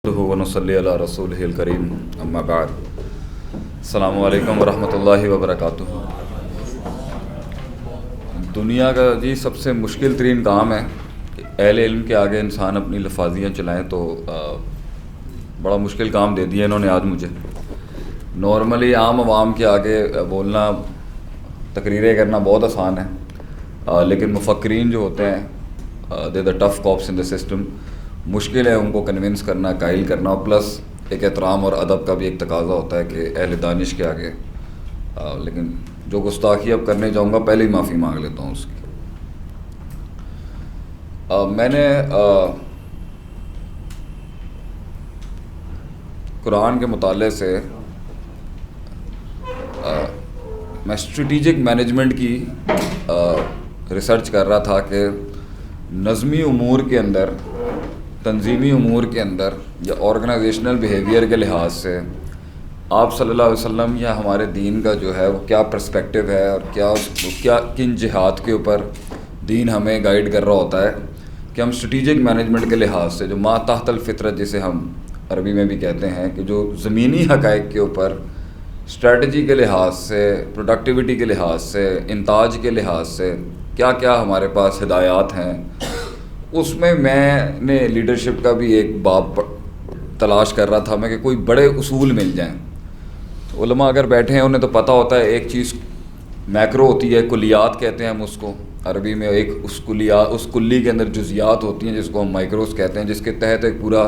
ونصلی علی رسولہ الکریم اما بعد السلام علیکم ورحمۃ اللہ وبرکاتہ۔ دنیا کا سب سے مشکل ترین کام ہے کہ اہل علم کے آگے انسان اپنی لفاظیاں چلائیں، تو بڑا مشکل کام دے دیا انہوں نے آج مجھے۔ نارملی عام عوام کے آگے بولنا، تقریریں کرنا بہت آسان ہے، لیکن مفکرین جو ہوتے ہیں they the tough cops in the system, مشکل ہے ان کو کنونس کرنا، قائل کرنا، اور پلس ایک احترام اور ادب کا بھی ایک تقاضا ہوتا ہے کہ اہل دانش کے آگے۔ لیکن جو گستاخی اب کرنے جاؤں گا پہلے ہی معافی مانگ لیتا ہوں اس کی۔ میں نے قرآن کے مطالعے سے میں اسٹریٹجک مینجمنٹ کی ریسرچ کر رہا تھا کہ نظمی امور کے اندر، تنظیمی امور کے اندر یا آرگنائزیشنل بیہیویئر کے لحاظ سے آپ صلی اللہ علیہ وسلم یا ہمارے دین کا جو ہے وہ کیا پرسپیکٹیو ہے، اور کیا کن جہات کے اوپر دین ہمیں گائیڈ کر رہا ہوتا ہے کہ ہم اسٹریٹجک مینجمنٹ کے لحاظ سے، جو ما تحت الفطرت جسے ہم عربی میں بھی کہتے ہیں، کہ جو زمینی حقائق کے اوپر اسٹریٹجی کے لحاظ سے، پروڈکٹیوٹی کے لحاظ سے، انتاج کے لحاظ سے کیا کیا ہمارے پاس ہدایات ہیں، اس میں نے لیڈرشپ کا بھی ایک باب تلاش کر رہا تھا میں کہ کوئی بڑے اصول مل جائیں۔ علماء اگر بیٹھے ہیں انہیں تو پتہ ہوتا ہے ایک چیز میکرو ہوتی ہے، کلیات کہتے ہیں ہم اس کو عربی میں، ایک اس کلی کے اندر جزیات ہوتی ہیں جس کو ہم مائکروز کہتے ہیں، جس کے تحت ایک پورا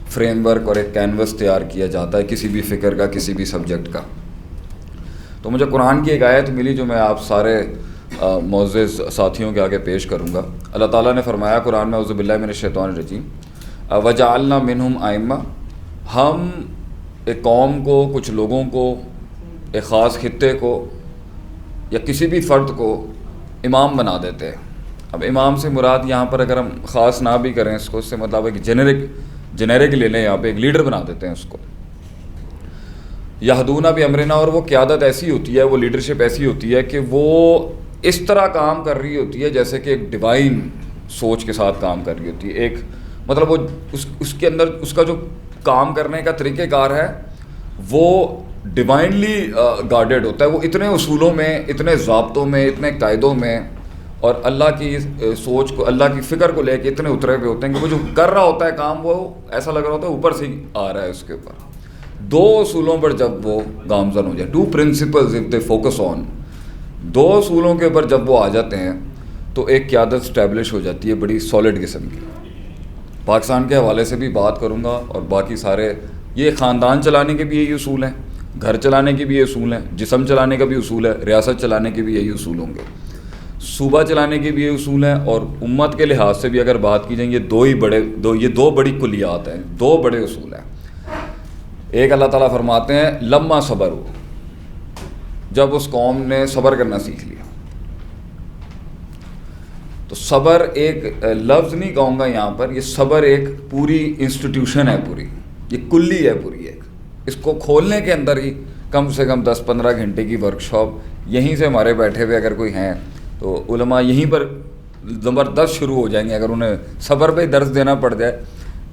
فریم ورک اور ایک کینوس تیار کیا جاتا ہے کسی بھی فکر کا، کسی بھی سبجیکٹ کا۔ تو مجھے قرآن کی ایک آیت ملی جو میں آپ سارے معزز ساتھیوں کے آگے پیش کروں گا۔ اللہ تعالیٰ نے فرمایا قرآن میں، اعوذ باللہ من الشیطان الرجیم، وَجَعَلْنَا مِنْهُمْ أَئِمَّةً، ہم ایک قوم کو، کچھ لوگوں کو، ایک خاص خطے کو یا کسی بھی فرد کو امام بنا دیتے ہیں۔ اب امام سے مراد یہاں پر اگر ہم خاص نہ بھی کریں اس کو، اس سے مطلب ایک جنیرک لے لیں، یہاں پہ ایک لیڈر بنا دیتے ہیں اس کو۔ یہدون بامرنا، اور وہ قیادت ایسی ہوتی ہے، وہ لیڈرشپ ایسی ہوتی ہے کہ وہ اس طرح کام کر رہی ہوتی ہے جیسے کہ ایک ڈیوائن سوچ کے ساتھ کام کر رہی ہوتی ہے۔ ایک مطلب وہ اس کے اندر اس کا جو کام کرنے کا طریقہ کار ہے وہ ڈیوائنلی گارڈیڈ ہوتا ہے، وہ اتنے اصولوں میں، اتنے ضابطوں میں، اتنے قاعدوں میں، اور اللہ کی سوچ کو، اللہ کی فکر کو لے کے اتنے اترے ہوئے ہوتے ہیں کہ وہ جو کر رہا ہوتا ہے کام، وہ ایسا لگ رہا ہوتا ہے اوپر سے ہی آ رہا ہے اس کے اوپر۔ دو اصولوں پر جب وہ گامزن ہو جائے، two principles of the focus on, دو اصولوں کے اوپر جب وہ آ جاتے ہیں تو ایک قیادت اسٹیبلش ہو جاتی ہے بڑی سالڈ قسم کی۔ پاکستان کے حوالے سے بھی بات کروں گا، اور باقی سارے، یہ خاندان چلانے کے بھی یہی اصول ہیں، گھر چلانے کے بھی یہ اصول ہیں، جسم چلانے کا بھی اصول ہے، ریاست چلانے کے بھی یہی اصول ہوں گے، صوبہ چلانے کے بھی یہ اصول ہیں، اور امت کے لحاظ سے بھی اگر بات کی جائیں، یہ دو بڑی کلیات ہیں، دو بڑے اصول ہیں۔ ایک اللہ تعالیٰ فرماتے ہیں لما صبروا، جب اس قوم نے صبر کرنا سیکھ لیا۔ تو صبر ایک لفظ نہیں کہوں گا یہاں پر، یہ صبر ایک پوری انسٹیٹیوشن ہے، پوری یہ کلی ہے پوری ایک۔ اس کو کھولنے کے اندر ہی کم سے کم 10-15 گھنٹے کی ورکشاپ، یہیں سے ہمارے بیٹھے ہوئے اگر کوئی ہیں تو علماء یہیں پر زبردست شروع ہو جائیں گے۔ اگر انہیں صبر پہ ہی درس دینا پڑ جائے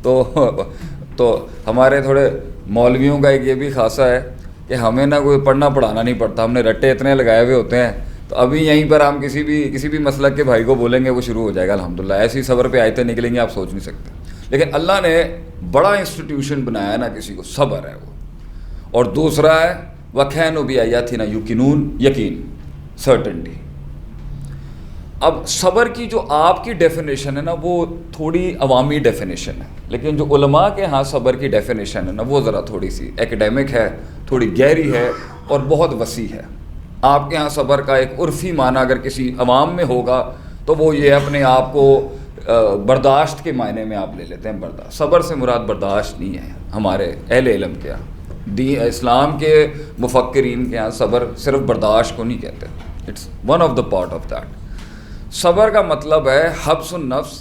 تو ہمارے تھوڑے مولویوں کا ایک یہ بھی خاصہ ہے کہ ہمیں نہ کوئی پڑھنا پڑھانا نہیں پڑتا، ہم نے رٹے اتنے لگائے ہوئے ہوتے ہیں، تو ابھی یہیں پر ہم کسی بھی مسلک کے بھائی کو بولیں گے وہ شروع ہو جائے گا الحمدللہ۔ ایسی صبر پہ آیتیں نکلیں گی آپ سوچ نہیں سکتے۔ لیکن اللہ نے بڑا انسٹیٹیوشن بنایا ہے نا کسی کو، صبر ہے وہ۔ اور دوسرا ہے وَكَانُوا بِآيَاتِنَا يُوقِنُونَ، یقین، سرٹنٹی۔ اب صبر کی جو آپ کی ڈیفینیشن ہے نا وہ تھوڑی عوامی ڈیفینیشن ہے، لیکن جو علماء کے ہاں صبر کی ڈیفینیشن ہے نا وہ ذرا تھوڑی سی ایکیڈیمک ہے، تھوڑی گہری ہے اور بہت وسیع ہے۔ آپ کے ہاں صبر کا ایک عرفی معنی اگر کسی عوام میں ہوگا تو وہ یہ اپنے آپ کو برداشت کے معنی میں آپ لے لیتے ہیں۔ برداشت، صبر سے مراد برداشت نہیں ہے ہمارے اہل علم کے ہاں، اسلام کے مفکرین کے ہاں صبر صرف برداشت کو نہیں کہتے، it's one of the part of that. صبر کا مطلب ہے حبس النفس،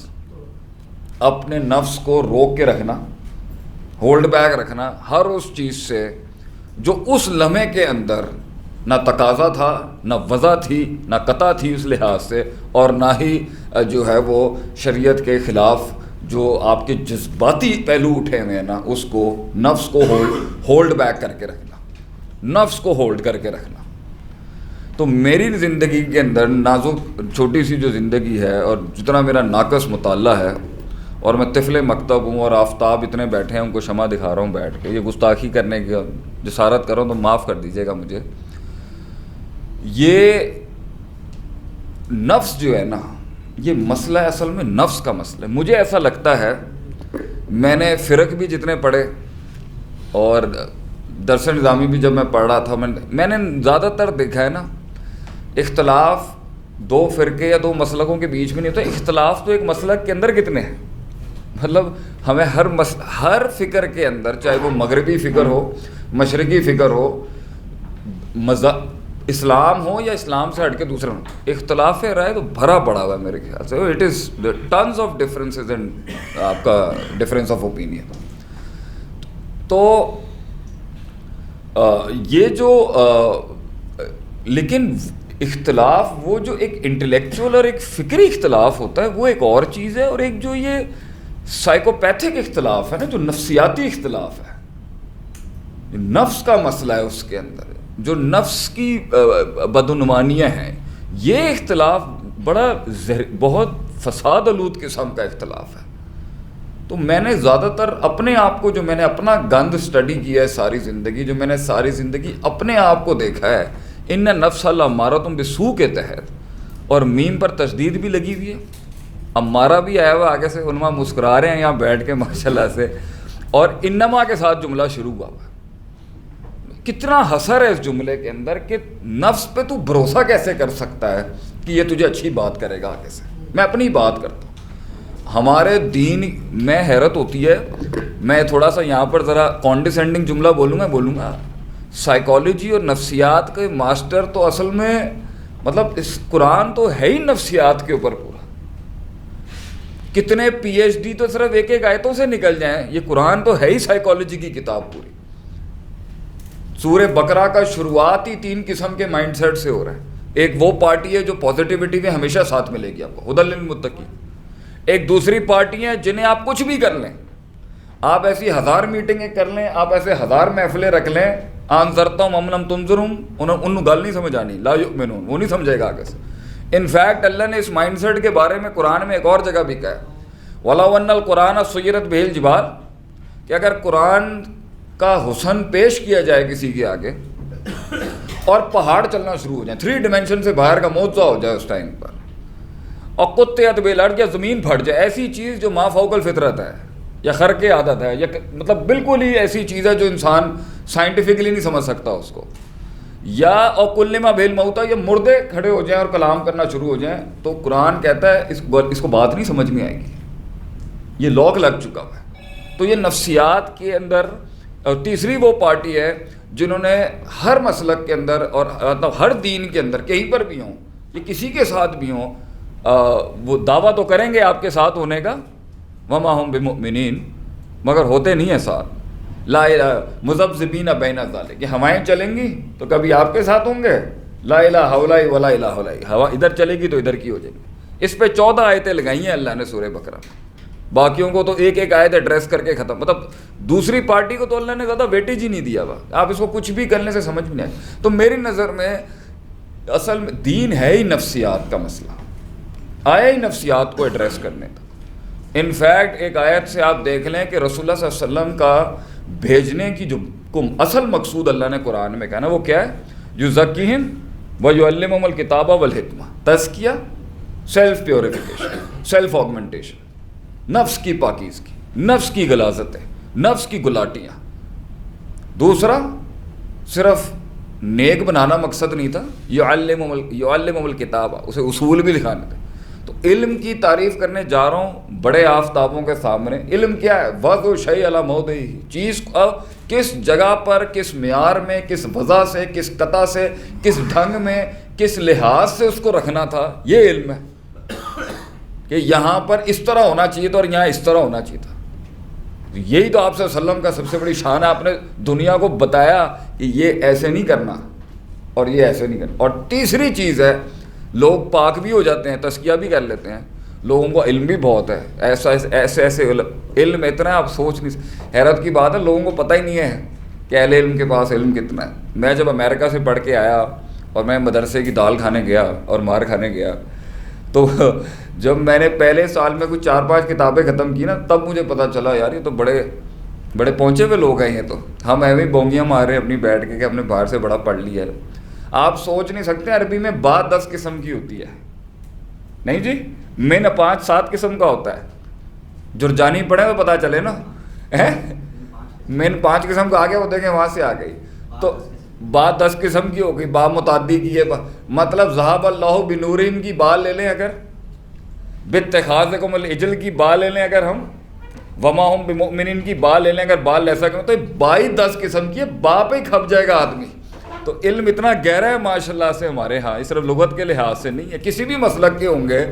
اپنے نفس کو روک کے رکھنا، ہولڈ بیک رکھنا ہر اس چیز سے جو اس لمحے کے اندر نہ تقاضا تھا، نہ وضع تھی، نہ قطع تھی اس لحاظ سے، اور نہ ہی جو ہے وہ شریعت کے خلاف جو آپ کے جذباتی پہلو اٹھے ہوئے ہیں نا، اس کو نفس کو ہولڈ بیک کر کے رکھنا، نفس کو ہولڈ کر کے رکھنا. تو میری زندگی کے اندر نازک چھوٹی سی جو زندگی ہے، اور جتنا میرا ناقص مطالعہ ہے، اور میں طفل مکتب ہوں، اور آفتاب اتنے بیٹھے ہیں، ان کو شمع دکھا رہا ہوں بیٹھ کے، یہ گستاخی کرنے کی جسارت کر رہا ہوں تو معاف کر دیجیے گا مجھے. یہ نفس جو ہے نا، یہ مسئلہ ہے اصل میں نفس کا مسئلہ ہے. مجھے ایسا لگتا ہے، میں نے فرق بھی جتنے پڑھے اور درس نظامی بھی جب میں پڑھ رہا تھا، میں نے زیادہ تر دیکھا ہے نا، اختلاف دو فرقے یا دو مسلکوں کے بیچ میں نہیں ہوتا. اختلاف تو ایک مسلک کے اندر کتنے ہیں. مطلب ہمیں ہر فکر کے اندر، چاہے وہ مغربی فکر ہو، مشرقی فکر ہو، اسلام ہو یا اسلام سے ہٹ کے دوسرا ہو، اختلاف رائے تو بھرا پڑا ہوا ہے میرے خیال سے. It is tons of differences in آپ کا ڈفرینس آف اوپینین. تو یہ جو لیکن اختلاف، وہ جو ایک انٹلیکچوئل اور ایک فکری اختلاف ہوتا ہے، وہ ایک اور چیز ہے. اور ایک جو یہ سائیکوپیتھک اختلاف ہے نا، جو نفسیاتی اختلاف ہے، نفس کا مسئلہ ہے اس کے اندر، جو نفس کی بدعنوانیاں ہیں، یہ اختلاف بہت فساد آلود قسم کا اختلاف ہے. تو میں نے زیادہ تر اپنے آپ کو، جو میں نے اپنا گند اسٹڈی کیا ہے ساری زندگی، جو میں نے ساری زندگی اپنے آپ کو دیکھا ہے، ان نفس لامارۃ بالسوء کے تحت، اور میم پر تشدید بھی لگی ہوئی ہے، امارہ بھی آیا ہوا آگے سے، علماء مسکرا رہے ہیں یہاں بیٹھ کے ماشاءاللہ سے، اور انما کے ساتھ جملہ شروع ہوا ہوا. کتنا حسر ہے اس جملے کے اندر کہ نفس پہ تو بھروسہ کیسے کر سکتا ہے کہ یہ تجھے اچھی بات کرے گا آگے سے. میں اپنی بات کرتا ہوں. ہمارے دین میں حیرت ہوتی ہے، میں تھوڑا سا یہاں پر ذرا کانڈیسینڈنگ جملہ بولوں گا، سائیکالوجی اور نفسیات کے ماسٹر تو اصل میں مطلب اس قرآن تو ہے ہی نفسیات کے اوپر پورا. کتنے پی ایچ ڈی تو صرف ایک ایک آیتوں سے نکل جائیں، یہ قرآن تو ہے ہی سائیکالوجی کی کتاب پوری. سورہ بقرہ کا شروعات ہی 3 قسم کے مائنڈ سیٹ سے ہو رہا ہے. ایک وہ پارٹی ہے جو پازیٹیوٹی میں ہمیشہ ساتھ ملے گی آپ کو، ہدی للمتقین. ایک دوسری پارٹی ہے جنہیں آپ کچھ بھی کر لیں، آپ ایسی 1000 میٹنگیں کر لیں، آپ ایسے 1000 محفلیں رکھ لیں، انذرتہم ام لم تنذرہم، انہوں گل نہیں سمجھ آنی، لا یؤمنون، وہ نہیں سمجھے گا آگے سے. انفیکٹ اللہ نے اس مائنڈ سیٹ کے بارے میں قرآن میں ایک اور جگہ بھی کہا ہے، وَلَوْ أَنَّ الْقُرْآنَ سُيِّرَتْ بِهِ الْجِبَالُ، کہ اگر قرآن کا حسن پیش کیا جائے کسی کے آگے اور پہاڑ چلنا شروع ہو جائیں، 3 ڈیمینشن سے باہر کا معجزہ ہو جائے اس ٹائم پر، اور قطعت بالارض، یا زمین پھٹ جائے، ایسی چیز جو ما فوق الفطرت ہے یا خرق عادت ہے، یا مطلب بالکل ہی ایسی چیز ہے جو انسان سائنٹیفکلی نہیں سمجھ سکتا اس کو، یا اور کلما بھیل موتا، یا مردے کھڑے ہو جائیں اور کلام کرنا شروع ہو جائیں، تو قرآن کہتا ہے اس کو بات نہیں سمجھ میں آئے گی، یہ لاک لگ چکا ہے. تو یہ نفسیات کے اندر. اور تیسری وہ پارٹی ہے جنہوں نے ہر مسلک کے اندر اور مطلب ہر دین کے اندر کہیں پر بھی ہوں، یہ کسی کے ساتھ بھی ہوں، وہ دعویٰ تو کریں گے آپ کے ساتھ ہونے کا، وما ہم بمؤمنین، مگر ہوتے نہیں ہیں ساتھ. لا مذبذبین بین ذلک، کہ ہوائیں چلیں گی تو کبھی آپ کے ساتھ ہوں گے، لا الہ الا ولا الہ الا، ہوا ادھر چلے گی تو ادھر کی ہو جائے گی. اس پہ 14 آیتیں لگائی ہیں اللہ نے سورہ بقرہ میں. باقیوں کو تو ایک ایک آیت ایڈریس کر کے ختم. مطلب دوسری پارٹی کو تو اللہ نے زیادہ ویٹیج ہی نہیں دیا ہوا، آپ اس کو کچھ بھی کرنے سے سمجھ میں نہیں آئے. تو میری نظر میں اصل میں دین ہے ہی نفسیات کا مسئلہ، آیا ہی نفسیات کو ایڈریس کرنے کا. انفیکٹ ایک آیت سے آپ دیکھ لیں کہ رسول اللہ صلی اللہ علیہ وسلم کا بھیجنے کی جو اصل مقصود اللہ نے قرآن میں کہا نا، وہ کیا ہے؟ یزکیہم ویعلمہم الکتاب والحکمہ، تزکیہ، سیلف پیوریفیکیشن، سیلف آگمنٹیشن، نفس کی پاکیزگی، نفس کی غلاظتیں، نفس کی گلاٹیاں. دوسرا صرف نیک بنانا مقصد نہیں تھا، یعلمہم الکتاب، اسے اصول بھی دکھانے تھے. تو علم کی تعریف کرنے جا رہا ہوں بڑے آفتابوں کے سامنے. علم کیا ہے؟ وضع شیء علی موضعہ، چیز کس جگہ پر، کس معیار میں، کس وضع سے، کس قطع سے، کس ڈھنگ میں، کس لحاظ سے اس کو رکھنا تھا، یہ علم ہے. کہ یہاں پر اس طرح ہونا چاہیے تھا اور یہاں اس طرح ہونا چاہیے تھا. یہی تو آپ صلی اللہ علیہ وسلم کا سب سے بڑی شان ہے، آپ نے دنیا کو بتایا کہ یہ ایسے نہیں کرنا اور یہ ایسے نہیں کرنا. اور تیسری چیز ہے، لوگ پاک بھی ہو جاتے ہیں، تزکیہ بھی کر لیتے ہیں، لوگوں کو علم بھی بہت ہے, ایسے علم اتنا ہے آپ سوچ نہیں. حیرت کی بات ہے لوگوں کو پتہ ہی نہیں ہے کہ اہل علم کے پاس علم کتنا ہے. میں جب امریکہ سے پڑھ کے آیا اور میں مدرسے کی دال کھانے گیا اور مار کھانے گیا, تو جب میں نے پہلے سال میں کوئی 4-5 کتابیں ختم کی نا, تب مجھے پتہ چلا یار یہ تو بڑے پہنچے ہوئے لوگ ہیں. یہ تو ہم ایویں بونگیاں مار رہے ہیں اپنی بیٹھ کے کہ ہم نے باہر سے بڑا پڑھ لیا ہے. آپ سوچ نہیں سکتے عربی میں بات 10 قسم کی ہوتی ہے. نہیں جی, من 5-7 قسم کا ہوتا ہے. جرجانی پڑھیں تو پتہ چلے نا, من 5 قسم کا آ گیا, وہ دیکھیں وہاں سے آ گئی. تو بات 10 قسم کی ہو گئی, با متعدی کی ہے, مطلب ذہب اللہ بنورہم کی با لے لیں اگر, باتخاذکم العجل کی با لے لیں اگر ہم, وما ہم بمؤمنین کی با لے لیں اگر, با لے سکیں تو با ہی 10 قسم کی ہے, با پہ ہی کھپ جائے گا آدمی. تو علم اتنا گہرا ہے ماشاءاللہ سے ہمارے ہاں, صرف لغت کے لحاظ سے نہیں ہے, کسی بھی مسلک کے ہوں گے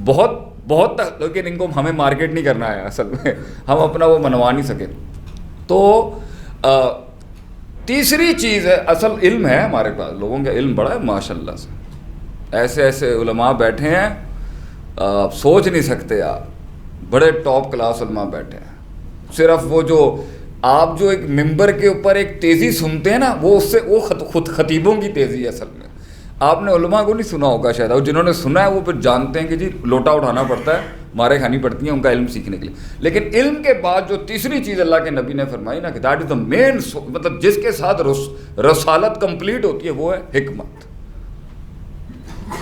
بہت, لیکن ان کو ہمیں مارکیٹ نہیں کرنا ہے اصل میں, ہم اپنا وہ منوا نہیں سکے. تو تیسری چیز ہے, اصل علم ہے ہمارے پاس, لوگوں کا علم بڑا ہے ماشاءاللہ سے. ایسے علماء بیٹھے ہیں آپ سوچ نہیں سکتے, آپ بڑے ٹاپ کلاس علماء بیٹھے ہیں. صرف وہ جو آپ جو ایک ممبر کے اوپر ایک تیزی سنتے ہیں نا, وہ خود خطیبوں کی تیزی ہے اصل میں. آپ نے علماء کو نہیں سنا ہوگا شاید, اور جنہوں نے سنا ہے وہ پھر جانتے ہیں کہ جی لوٹا اٹھانا پڑتا ہے, مارے کھانی پڑتی ہیں ان کا علم سیکھنے کے لیے. لیکن علم کے بعد جو تیسری چیز اللہ کے نبی نے فرمائی نا کہ دیٹ از دا مین, مطلب جس کے ساتھ رسالت کمپلیٹ ہوتی ہے وہ ہے حکمت.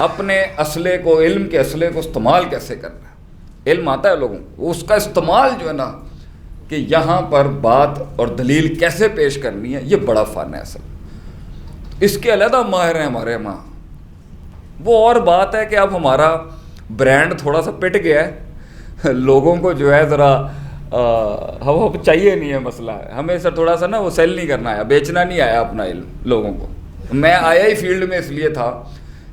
اپنے اسلحے کو, علم کے اسلحے کو استعمال کیسے کرنا ہے. علم آتا ہے لوگوں کو, اس کا استعمال جو ہے نا کہ یہاں پر بات اور دلیل کیسے پیش کرنی ہے, یہ بڑا فن ہے اصل. اس کے علیحدہ ماہر ہیں ہمارے ماں. وہ اور بات ہے کہ اب ہمارا برانڈ تھوڑا سا پٹ گیا ہے, لوگوں کو جو ہے ذرا ہم چاہیے نہیں ہے, مسئلہ ہے ہمیں سر تھوڑا سا نا وہ سیل نہیں کرنا آیا, بیچنا نہیں آیا اپنا علم لوگوں کو. میں آیا ہی فیلڈ میں اس لیے تھا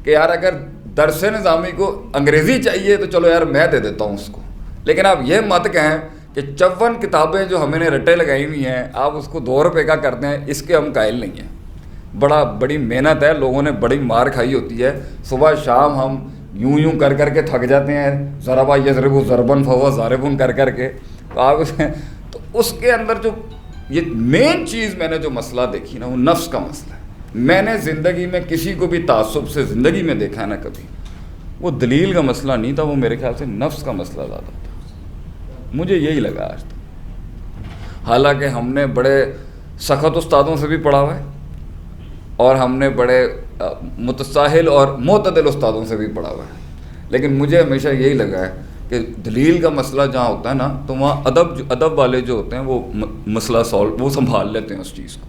کہ یار اگر درس نظامی کو انگریزی چاہیے تو چلو یار میں دے دیتا ہوں اس کو, لیکن آپ یہ مت کہیں کہ 54 کتابیں جو ہمیں نے رٹے لگائی ہوئی ہیں آپ اس کو 2 روپے کا کرتے ہیں, اس کے ہم قائل نہیں ہیں. بڑی محنت ہے, لوگوں نے بڑی مار کھائی ہوتی ہے, صبح شام ہم یوں کر کے تھک جاتے ہیں, ضربا یضرب ضربن فہو ضاربن کر کے. تو آپ تو اس کے اندر جو یہ مین چیز میں نے جو مسئلہ دیکھی نا وہ نفس کا مسئلہ ہے. میں نے زندگی میں کسی کو بھی تعصب سے زندگی میں دیکھا ہے نا کبھی, وہ دلیل کا مسئلہ نہیں تھا, وہ میرے خیال سے نفس کا مسئلہ زیادہ تھا. مجھے یہی لگا آج تک. حالانکہ ہم نے بڑے سخت استادوں سے بھی پڑھا ہوا ہے اور ہم نے بڑے متساہل اور معتدل استادوں سے بھی پڑھا ہوا ہے, لیکن مجھے ہمیشہ یہی لگا ہے کہ دلیل کا مسئلہ جہاں ہوتا ہے نا تو وہاں ادب والے جو ہوتے ہیں وہ مسئلہ وہ سنبھال لیتے ہیں اس چیز کو.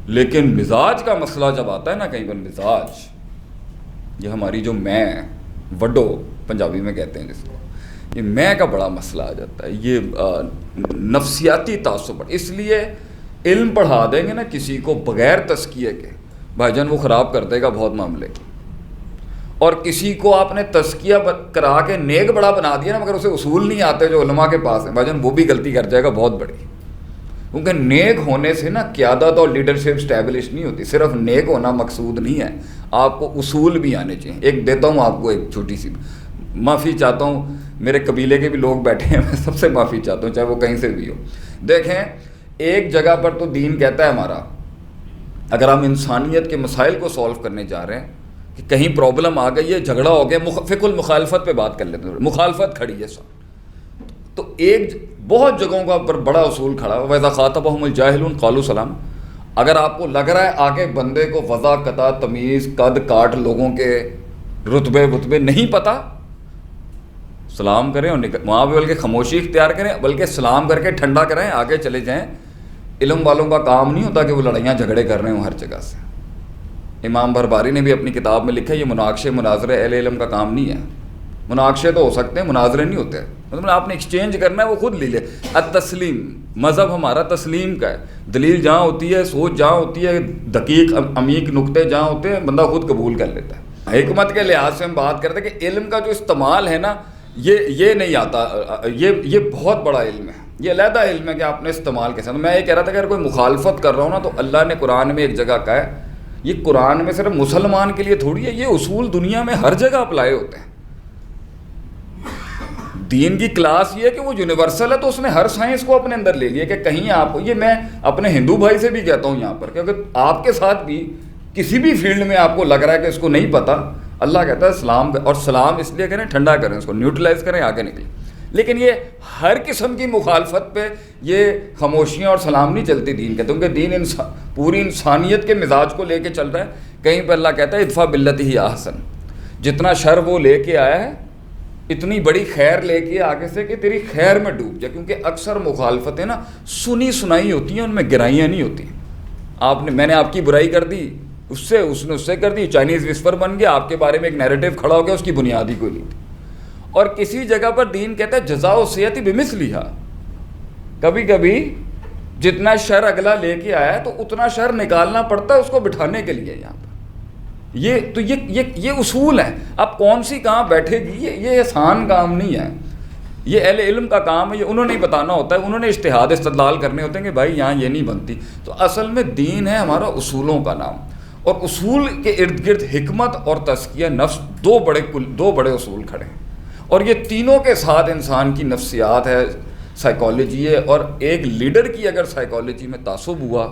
لیکن مزاج کا مسئلہ جب آتا ہے نا کہیں پر, مزاج یہ ہماری جو میں وڈو پنجابی میں کہتے ہیں جس کو, یہ میں کا بڑا مسئلہ آ جاتا ہے, یہ نفسیاتی تعصب. اس لیے علم پڑھا دیں گے نا کسی کو بغیر تزکیے کے, بھائی جان وہ خراب کر دے گا بہت معاملے. اور کسی کو آپ نے تزکیہ کرا کے نیک بڑا بنا دیا نا, مگر اسے اصول نہیں آتے جو علماء کے پاس ہیں, بھائی جان وہ بھی غلطی کر جائے گا بہت بڑی. کیونکہ نیک ہونے سے نا قیادت اور لیڈرشپ اسٹیبلش نہیں ہوتی, صرف نیک ہونا مقصود نہیں ہے, آپ کو اصول بھی آنے چاہیے. ایک دیتا ہوں آپ کو ایک چھوٹی سی, معافی چاہتا ہوں میرے قبیلے کے بھی لوگ بیٹھے ہیں, میں سب سے معافی چاہتا ہوں چاہے وہ کہیں سے بھی ہو. دیکھیں ایک جگہ پر تو دین کہتا ہے ہمارا, اگر ہم انسانیت کے مسائل کو سولو کرنے جا رہے ہیں کہ کہیں پرابلم آ گئی ہے, جھگڑا ہو گیا, فقہ المخالفت پہ بات کر لیتے ہیں, مخالفت کھڑی ہے سب, تو ایک بہت جگہوں کا پر بڑا اصول کھڑا ہے, وَإِذَا خَاطَبَهُمُ الْجَاهِلُونَ قَالُوا سَلَامًا. اگر آپ کو لگ رہا ہے آگے بندے کو وضع قطع تمیز قد کاٹ لوگوں کے رتبے نہیں پتہ, سلام کریں اور وہاں پہ بلکہ خاموشی اختیار کریں, بلکہ سلام کر کے ٹھنڈا کریں, آگے چلے جائیں. علم والوں کا کام نہیں ہوتا کہ وہ لڑائیاں جھگڑے کر رہے ہوں ہر جگہ سے. امام بھربھاری نے بھی اپنی کتاب میں لکھا ہے یہ مناقشے مناظرے اہل علم کا کام نہیں ہے. مناقشے تو ہو سکتے ہیں, مناظرے نہیں ہوتے. مطلب آپ نے ایکسچینج کرنا ہے وہ خود لے لے. التسلیم, مذہب ہمارا تسلیم کا ہے. دلیل جہاں ہوتی ہے, سوچ جہاں ہوتی ہے, دقیق عمیق نقطے جہاں ہوتے ہیں, بندہ خود قبول کر لیتا ہے. حکمت کے لحاظ سے ہم بات کرتے ہیں کہ علم کا جو استعمال ہے نا یہ نہیں آتا, یہ بہت بڑا علم ہے, یہ علیحدہ علم ہے کہ آپ نے استعمال کیسے. میں یہ کہہ رہا تھا کہ اگر کوئی مخالفت کر رہا ہوں نا تو اللہ نے قرآن میں ایک جگہ کہا ہے, یہ قرآن میں صرف مسلمان کے لیے تھوڑی ہے, یہ اصول دنیا میں ہر جگہ اپلائی ہوتے ہیں. دین کی کلاس یہ ہے کہ وہ یونیورسل ہے، تو اس نے ہر سائنس کو اپنے اندر لے لیا کہ کہیں آپ، یہ میں اپنے ہندو بھائی سے بھی کہتا ہوں یہاں پر کہ اگر آپ کے ساتھ بھی کسی بھی فیلڈ میں آپ کو لگ رہا ہے کہ اس کو نہیں پتہ، اللہ کہتا ہے سلام، اور سلام اس لیے کریں ٹھنڈا کریں، اس کو نیوٹرلائز کریں، آگے نکلیں. لیکن یہ ہر قسم کی مخالفت پہ یہ خاموشیاں اور سلام نہیں چلتی دین کے، کیونکہ دین پوری انسانیت کے مزاج کو لے کے چل رہا ہے. کہیں پہ اللہ کہتا ہے ادفع باللتی ہی احسن، جتنا شر وہ لے کے آیا ہے اتنی بڑی خیر لے کے آگے سے کہ تیری خیر میں ڈوب جائے. کیونکہ اکثر مخالفتیں نا سنی سنائی ہوتی ہیں، ان میں گرائیاں نہیں ہوتی. میں نے آپ کی برائی کر دی، اس نے اس سے کر دی، چائنیز وسپر بن گیا، آپ کے بارے میں ایک نیریٹو کھڑا ہو گیا، اس کی بنیاد ہی کوئی نہیں تھی. اور کسی جگہ پر دین کہتا ہے جزاء السیئۃ بمثلھا، کبھی کبھی جتنا شر اگلا لے کے آیا ہے تو اتنا شر نکالنا پڑتا ہے اس کو بٹھانے کے لیے. یہاں پر یہ اصول ہیں. اب کون سی کہاں بیٹھے گی، یہ آسان کام نہیں ہے، یہ اہل علم کا کام ہے، یہ انہوں نے ہی بتانا ہوتا ہے، انہوں نے اجتہاد استدلال کرنے ہوتے ہیں کہ بھائی یہاں یہ نہیں بنتی. تو اصل میں دین ہے ہمارا اصولوں کا نام، اور اصول کے ارد گرد حکمت اور تزکیہ نفس دو بڑے اصول کھڑے ہیں. اور یہ تینوں کے ساتھ انسان کی نفسیات ہے، سائیکالوجی ہے. اور ایک لیڈر کی اگر سائیکالوجی میں تعصب ہوا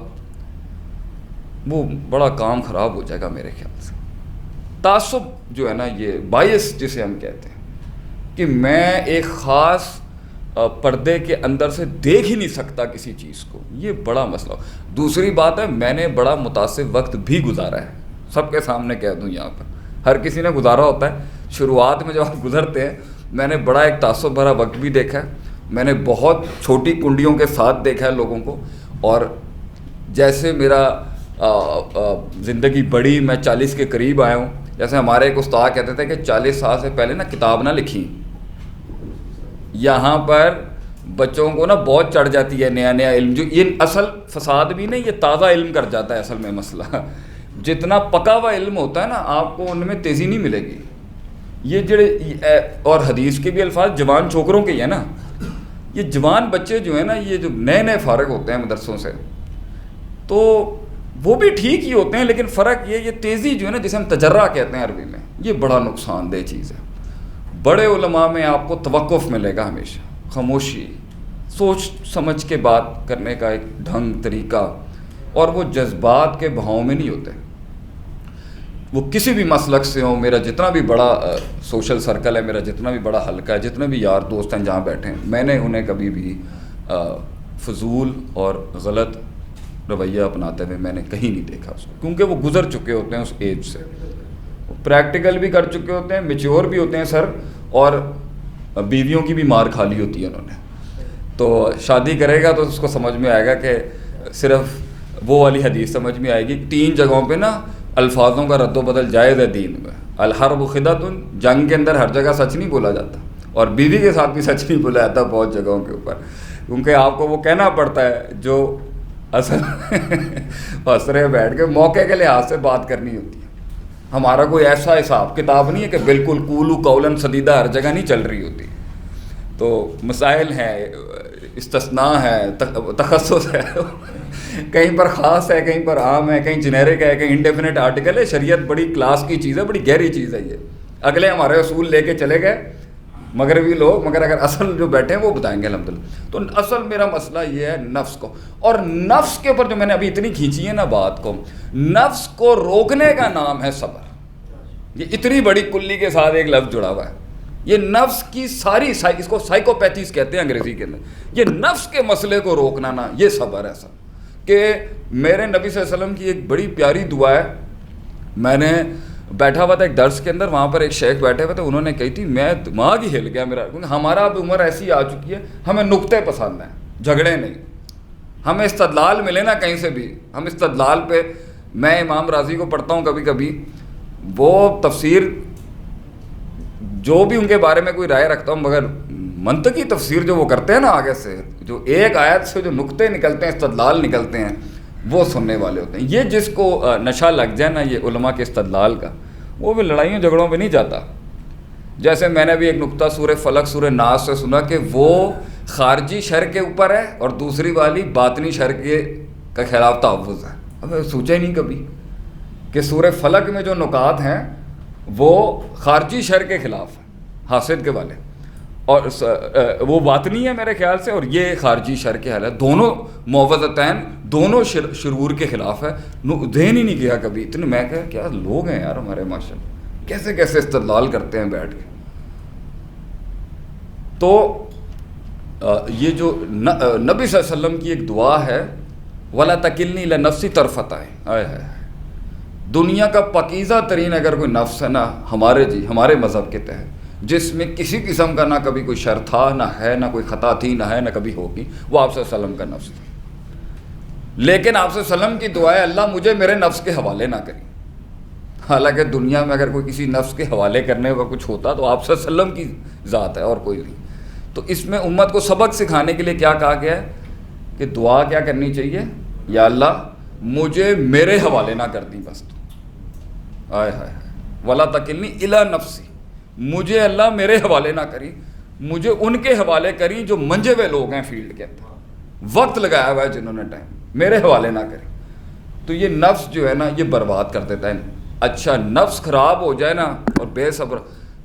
وہ بڑا کام خراب ہو جائے گا میرے خیال سے. تعصب جو ہے نا، یہ بائس جسے ہم کہتے ہیں کہ میں ایک خاص پردے کے اندر سے دیکھ ہی نہیں سکتا کسی چیز کو، یہ بڑا مسئلہ. دوسری بات ہے میں نے بڑا متعصب وقت بھی گزارا ہے، سب کے سامنے کہہ دوں، یہاں پر ہر کسی نے گزارا ہوتا ہے. شروعات میں جب آپ گزرتے ہیں، میں نے بڑا ایک تعصب بھرا وقت بھی دیکھا ہے، میں نے بہت چھوٹی کنڈیوں کے ساتھ دیکھا ہے لوگوں کو. اور جیسے میرا زندگی بڑی، میں 40 کے قریب آیا ہوں. جیسے ہمارے ایک استاد کہتے تھے کہ 40 سال سے پہلے نا کتاب نہ لکھی. یہاں پر بچوں کو نا بہت چڑھ جاتی ہے نیا نیا علم، جو یہ اصل فساد بھی نہیں، یہ تازہ علم کر جاتا ہے اصل میں مسئلہ. جتنا پکا ہوا علم ہوتا ہے نا آپ کو ان میں تیزی نہیں ملے گی. یہ جڑے اور حدیث کے بھی الفاظ جوان چھوکروں کے ہی ہیں نا، یہ جوان بچے جو ہیں نا، یہ جو نئے فارغ ہوتے ہیں مدرسوں سے، تو وہ بھی ٹھیک ہی ہوتے ہیں، لیکن فرق یہ تیزی جو ہے نا، جسے ہم تجرع کہتے ہیں عربی میں، یہ بڑا نقصان دہ چیز ہے. بڑے علماء میں آپ کو توقف ملے گا ہمیشہ، خاموشی، سوچ سمجھ کے بات کرنے کا ایک ڈھنگ طریقہ، اور وہ جذبات کے بہاؤ میں نہیں ہوتے. وہ کسی بھی مسلک سے ہوں، میرا جتنا بھی بڑا سوشل سرکل ہے، میرا جتنا بھی بڑا حلقہ ہے، جتنے بھی یار دوست ہیں جہاں بیٹھے ہیں، میں نے انہیں کبھی بھی فضول اور غلط رویہ اپناتے ہوئے میں نے کہیں نہیں دیکھا اس کو. کیونکہ وہ گزر چکے ہوتے ہیں اس ایج سے، پریکٹیکل بھی کر چکے ہوتے ہیں، میچور بھی ہوتے ہیں سر، اور بیویوں کی بھی مار کھا لی ہوتی ہے انہوں نے. تو شادی کرے گا تو اس کو سمجھ میں آئے گا کہ صرف وہ والی حدیث سمجھ میں آئے گی. 3 جگہوں پہ نا الفاظوں کا رد و بدل جائز ہے دین میں. الحرب خدعۃ، جنگ کے اندر ہر جگہ سچ نہیں بولا جاتا، اور بیوی کے ساتھ بھی سچ نہیں بولا جاتا بہت جگہوں کے اوپر، کیونکہ آپ کو وہ کہنا پڑتا ہے جو اصل اسرے بیٹھ کے موقع کے لحاظ سے بات کرنی ہوتی ہے. ہمارا کوئی ایسا حساب کتاب نہیں ہے کہ بالکل قولوا قولا سدیدا ہر جگہ نہیں چل رہی ہوتی. تو مسائل ہیں، استثناء ہے، تخصص ہے، کہیں پر خاص ہے، کہیں پر عام ہے، کہیں جنیرک ہے، کہیں انڈیفینٹ آرٹیکل ہے. شریعت بڑی کلاس کی چیز ہے، بڑی گہری چیز ہے. یہ اگلے ہمارے اصول لے کے چلے گئے مغربی لوگ، مگر اگر اصل جو بیٹھے ہیں وہ بتائیں گے الحمدللہ. تو اصل میرا مسئلہ یہ ہے نفس کو، اور نفس کے اوپر جو میں نے ابھی اتنی کھینچی ہے نا بات کو، نفس کو روکنے کا نام ہے صبر. یہ اتنی بڑی کلی کے ساتھ ایک لفظ جڑا ہوا ہے. یہ نفس کی ساری اس کو سائیکوپیتھیز کہتے ہیں انگریزی کے اندر. یہ نفس کے مسئلے کو روکنا نا، یہ صبر ہے سر. کہ میرے نبی صلی اللہ علیہ وسلم کی ایک بڑی پیاری دعا ہے. میں نے بیٹھا ہوا تھا ایک درس کے اندر، وہاں پر ایک شیخ بیٹھے ہوئے تھے، انہوں نے کہی تھی، میں دماغ ہی ہل گیا میرا، کیونکہ ہمارا اب عمر ایسی آ چکی ہے، ہمیں نقطے پسند ہیں، جھگڑے نہیں. ہمیں استدلال ملے نا کہیں سے بھی، ہم استدلال پہ، میں امام راضی کو پڑھتا ہوں کبھی کبھی، وہ تفسیر جو بھی ان کے بارے میں کوئی رائے رکھتا ہوں، مگر منطقی تفسیر جو وہ کرتے ہیں نا آگے سے، جو ایک آیت سے جو نقطے نکلتے ہیں، استدلال نکلتے ہیں، وہ سننے والے ہوتے ہیں. یہ جس کو نشہ لگ جائے نا یہ علماء کے استدلال کا، وہ بھی لڑائیوں جھگڑوں پہ نہیں جاتا. جیسے میں نے بھی ایک نقطہ سورہ فلق سورہ ناس سے سنا کہ وہ خارجی شر کے اوپر ہے اور دوسری والی باطنی شر کے خلاف تحفظ ہے. اب سوچا ہی نہیں کبھی کہ سورہ فلق میں جو نکات ہیں وہ خارجی شر کے خلاف ہیں، حاسد کے والے، اور وہ باطنی ہے میرے خیال سے، اور یہ خارجی شر کے حال ہے. دونوں موضتین، دونوں شرور کے خلاف ہے. ذہن ہی نہیں کیا کبھی اتنے. میں کہا کیا لوگ ہیں یار ہمارے ماشاء اللہ، کیسے کیسے استدلال کرتے ہیں بیٹھ کے. تو یہ جو نبی صلی اللہ علیہ وسلم کی ایک دعا ہے، وَلَا تَكِلْنِي إِلَىٰ نَفْسِي طَرْفَةَ عَيْنٍ. دنیا کا پاکیزہ ترین اگر کوئی نفس ہے نا ہمارے مذہب کے تحت، جس میں کسی قسم کا نہ کبھی کوئی شر تھا، نہ ہے، نہ کوئی خطا تھی، نہ ہے، نہ کبھی ہوگی، وہ آپ صلی اللہ علیہ وسلم کا نفس تھا. لیکن آپ صلی اللہ علیہ وسلم کی دعا ہے اللہ مجھے میرے نفس کے حوالے نہ کری. حالانکہ دنیا میں اگر کوئی کسی نفس کے حوالے کرنے کا کچھ ہوتا تو آپ صلی اللہ علیہ وسلم کی ذات ہے اور کوئی نہیں. تو اس میں امت کو سبق سکھانے کے لیے کیا کہا گیا ہے کہ دعا کیا کرنی چاہیے، یا اللہ مجھے میرے حوالے نہ کر دی بس تو. آئے ہائے وَلَا تَكِلْنِي إِلَىٰ نَفْسِي، مجھے اللہ میرے حوالے نہ کری، مجھے ان کے حوالے کری جو منجے ہوئے لوگ ہیں فیلڈ کے اندر، وقت لگایا ہوا ہے جنہوں نے ٹائم، میرے حوالے نہ کری. تو یہ نفس جو ہے نا یہ برباد کر دیتا ہے. اچھا نفس خراب ہو جائے نا اور بے صبر،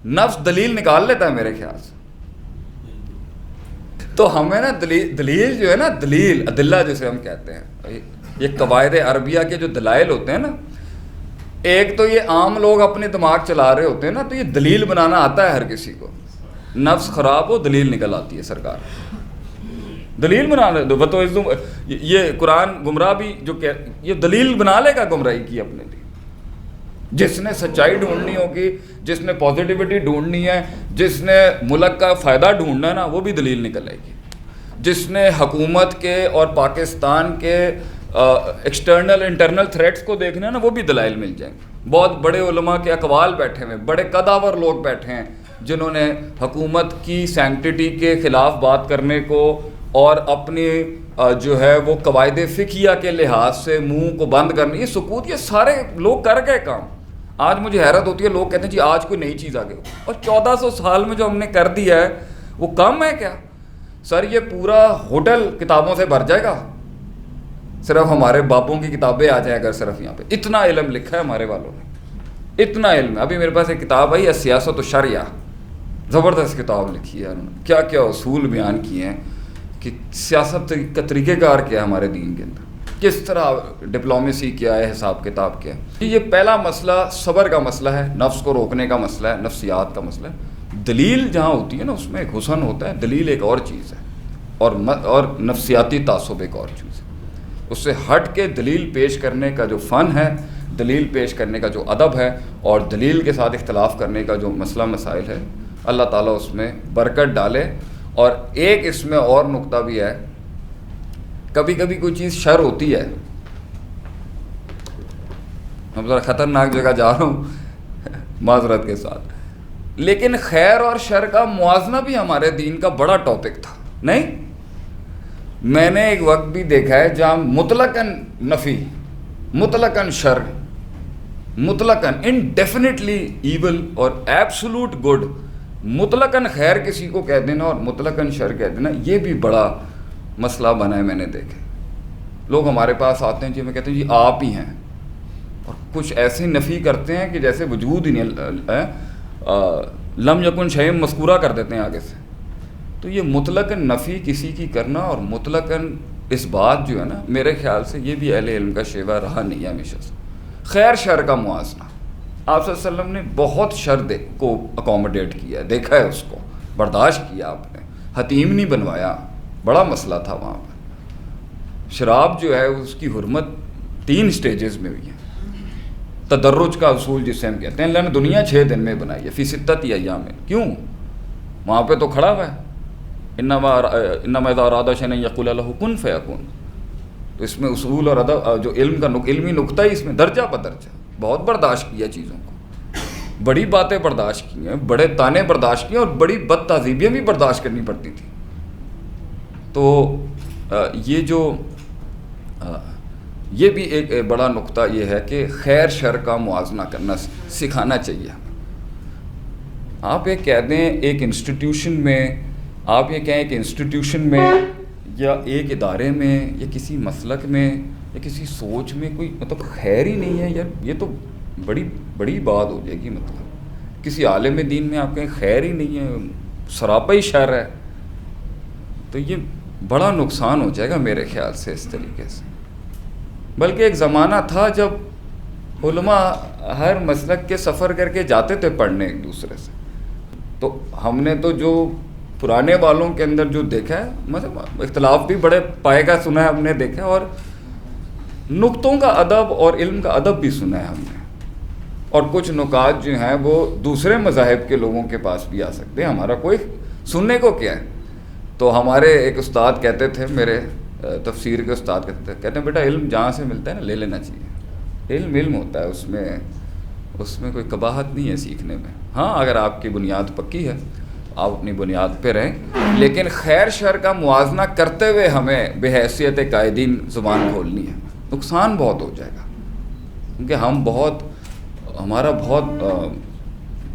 نفس دلیل نکال لیتا ہے میرے خیال سے. تو ہمیں نا دلیل جو ہے نا، دلیل ادلہ جسے ہم کہتے ہیں، یہ قواعد عربیہ کے جو دلائل ہوتے ہیں نا، ایک تو یہ عام لوگ اپنے دماغ چلا رہے ہوتے ہیں نا، تو یہ دلیل بنانا آتا ہے ہر کسی کو. نفس خراب ہو دلیل نکل آتی ہے سرکار، دلیل بنا لے دو. یہ قرآن گمراہ بھی جو کہ یہ دلیل بنا لے گا گمراہی کی اپنے لیے. جس نے سچائی ڈھونڈنی ہوگی، جس نے پازیٹیوٹی ڈھونڈنی ہے، جس نے ملک کا فائدہ ڈھونڈنا ہے نا، وہ بھی دلیل نکل آئے گی. جس نے حکومت کے اور پاکستان کے ایکسٹرنل انٹرنل تھریٹس کو دیکھنا ہے نا، وہ بھی دلائل مل جائیں گے. بہت بڑے علماء کے اقوال بیٹھے ہوئے، بڑے قداور لوگ بیٹھے ہیں جنہوں نے حکومت کی سینکٹیٹی کے خلاف بات کرنے کو اور اپنی جو ہے وہ قواعد فقہیہ کے لحاظ سے منہ کو بند کرنے، یہ سکوت، یہ سارے لوگ کر گئے کام. آج مجھے حیرت ہوتی ہے، لوگ کہتے ہیں جی آج کوئی نئی چیز آ گئی، اور 1400 سال میں جو ہم نے کر دیا ہے وہ کم ہے کیا؟ سر یہ پورا ہوٹل کتابوں سے بھر جائے گا، صرف ہمارے باپوں کی کتابیں آ جائیں اگر صرف یہاں پہ. اتنا علم لکھا ہے ہمارے والوں نے، اتنا علم ہے. ابھی میرے پاس ایک کتاب آئی ہے سیاست و شریعہ، زبردست کتاب لکھی ہے انہوں نے، کیا کیا اصول بیان کیے ہیں کہ سیاست کا طریقہ کار کیا ہے ہمارے دین کے اندر، کس طرح ڈپلومیسی کیا ہے، حساب کتاب کیا ہے. یہ پہلا مسئلہ صبر کا مسئلہ ہے، نفس کو روکنے کا مسئلہ ہے، نفسیات کا مسئلہ ہے. دلیل جہاں ہوتی ہے نا اس میں ایک حسن ہوتا ہے، دلیل ایک اور چیز ہے، اور نفسیاتی تعصب ایک اور چیز ہے. اس سے ہٹ کے دلیل پیش کرنے کا جو فن ہے، دلیل پیش کرنے کا جو ادب ہے، اور دلیل کے ساتھ اختلاف کرنے کا جو مسئلہ مسائل ہے، اللہ تعالیٰ اس میں برکت ڈالے. اور ایک اس میں اور نقطہ بھی ہے، کبھی کبھی کوئی چیز شر ہوتی ہے، میں ذرا خطرناک جگہ جا رہا ہوں معذرت کے ساتھ، لیکن خیر اور شر کا موازنہ بھی ہمارے دین کا بڑا ٹاپک تھا. نہیں، میں نے ایک وقت بھی دیکھا ہے جہاں مطلقاً نفی، مطلقاً شر، مطلقاً انڈیفینیٹلی ایول اور ایبسولوٹ گڈ، مطلقاً خیر کسی کو کہہ دینا اور مطلقاً شر کہہ دینا، یہ بھی بڑا مسئلہ بنا ہے. میں نے دیکھا لوگ ہمارے پاس آتے ہیں جی، میں کہتے ہیں جی آپ ہی ہیں، اور کچھ ایسی نفی کرتے ہیں کہ جیسے وجود ہی نہیں، لم یکن شیء مذکورہ کر دیتے ہیں آگے سے. تو یہ مطلقاً نفی کسی کی کرنا اور مطلقاً اس بات جو ہے نا، میرے خیال سے یہ بھی اہل علم کا شیوہ رہا نہیں ہے ہمیشہ سے. خیر شر کا موازنہ، آپ صلی اللہ علیہ وسلم نے بہت شر کو اکوموڈیٹ کیا ہے، دیکھا ہے، اس کو برداشت کیا آپ نے، حتیم نہیں بنوایا. بڑا مسئلہ تھا وہاں پر. شراب جو ہے اس کی حرمت 3 سٹیجز میں ہوئی ہے. تدرج کا اصول جسے ہم کہتے ہیں، اللہ نے دنیا 6 دن میں بنائی ہے، فی 6 ایام میں. کیوں؟ وہاں پہ تو کھڑا ہوا ہے، انما اذا اراد شیئا ان یقول له کن فیکون. تو اس میں اصول اور ادب جو علمی نقطہ ہی اس میں درجہ بدرجہ بہت برداشت کیا چیزوں کو، بڑی باتیں برداشت کی ہیں، بڑے تانے برداشت کیے، اور بڑی بد تہذیبیاں بھی برداشت کرنی پڑتی تھی. تو یہ بھی ایک بڑا نقطہ یہ ہے کہ خیر شر کا موازنہ کرنا سکھانا چاہیے. آپ یہ کہہ دیں ایک انسٹیٹیوشن میں، آپ یہ کہیں کہ انسٹیٹیوشن میں یا ایک ادارے میں یا کسی مسلک میں یا کسی سوچ میں کوئی مطلب خیر ہی نہیں ہے، یار یہ تو بڑی بڑی بات ہو جائے گی. مطلب کسی عالم دین میں آپ کہیں خیر ہی نہیں ہے، سراپا ہی شر ہے، تو یہ بڑا نقصان ہو جائے گا میرے خیال سے اس طریقے سے. بلکہ ایک زمانہ تھا جب علماء ہر مسلک کے سفر کر کے جاتے تھے پڑھنے ایک دوسرے سے. تو ہم نے تو جو پرانے والوں کے اندر جو دیکھا ہے، مطلب اختلاف بھی بڑے پائے کا سنا ہے ہم نے دیکھا، اور نقطوں کا ادب اور علم کا ادب بھی سنا ہے ہم نے. اور کچھ نکات جو ہیں وہ دوسرے مذاہب کے لوگوں کے پاس بھی آ سکتے ہیں، ہمارا کوئی سننے کو کیا ہے. تو ہمارے ایک استاد کہتے تھے، میرے تفسیر کے استاد کہتے ہیں بیٹا علم جہاں سے ملتا ہے نا لے لینا چاہیے. علم ہوتا ہے، اس میں کوئی قباحت نہیں ہے سیکھنے میں. ہاں اگر آپ کی بنیاد پکی ہے آپ اپنی بنیاد پہ رہیں، لیکن خیر شر کا موازنہ کرتے ہوئے ہمیں بحیثیت قائدین زبان کھولنی ہے. نقصان بہت ہو جائے گا، کیونکہ ہمارا بہت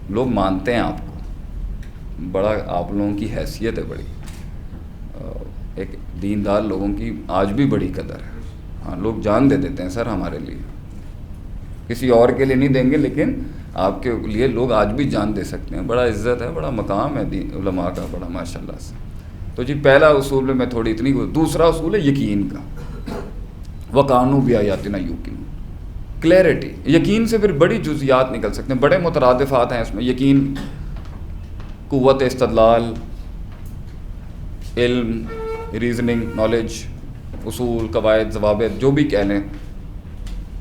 لوگ مانتے ہیں آپ کو، بڑا آپ لوگوں کی حیثیت ہے بڑی، ایک دیندار لوگوں کی آج بھی بڑی قدر ہے. ہاں لوگ جان دے دیتے ہیں سر ہمارے لیے، کسی اور کے لیے نہیں دیں گے لیکن آپ کے لیے لوگ آج بھی جان دے سکتے ہیں. بڑا عزت ہے، بڑا مقام ہے علماء کا، بڑا ماشاءاللہ سے. تو جی پہلا اصول میں تھوڑی اتنی. دوسرا اصول ہے یقین کا، وَقَانُوا بِآيَاتِنَا يُوقِنُونَ، کلیئرٹی. یقین سے پھر بڑی جزیات نکل سکتے ہیں، بڑے مترادفات ہیں اس میں. یقین، قوت استدلال، علم، ریزننگ، نالج، اصول، قواعد، ضوابط، جو بھی کہہ لیں.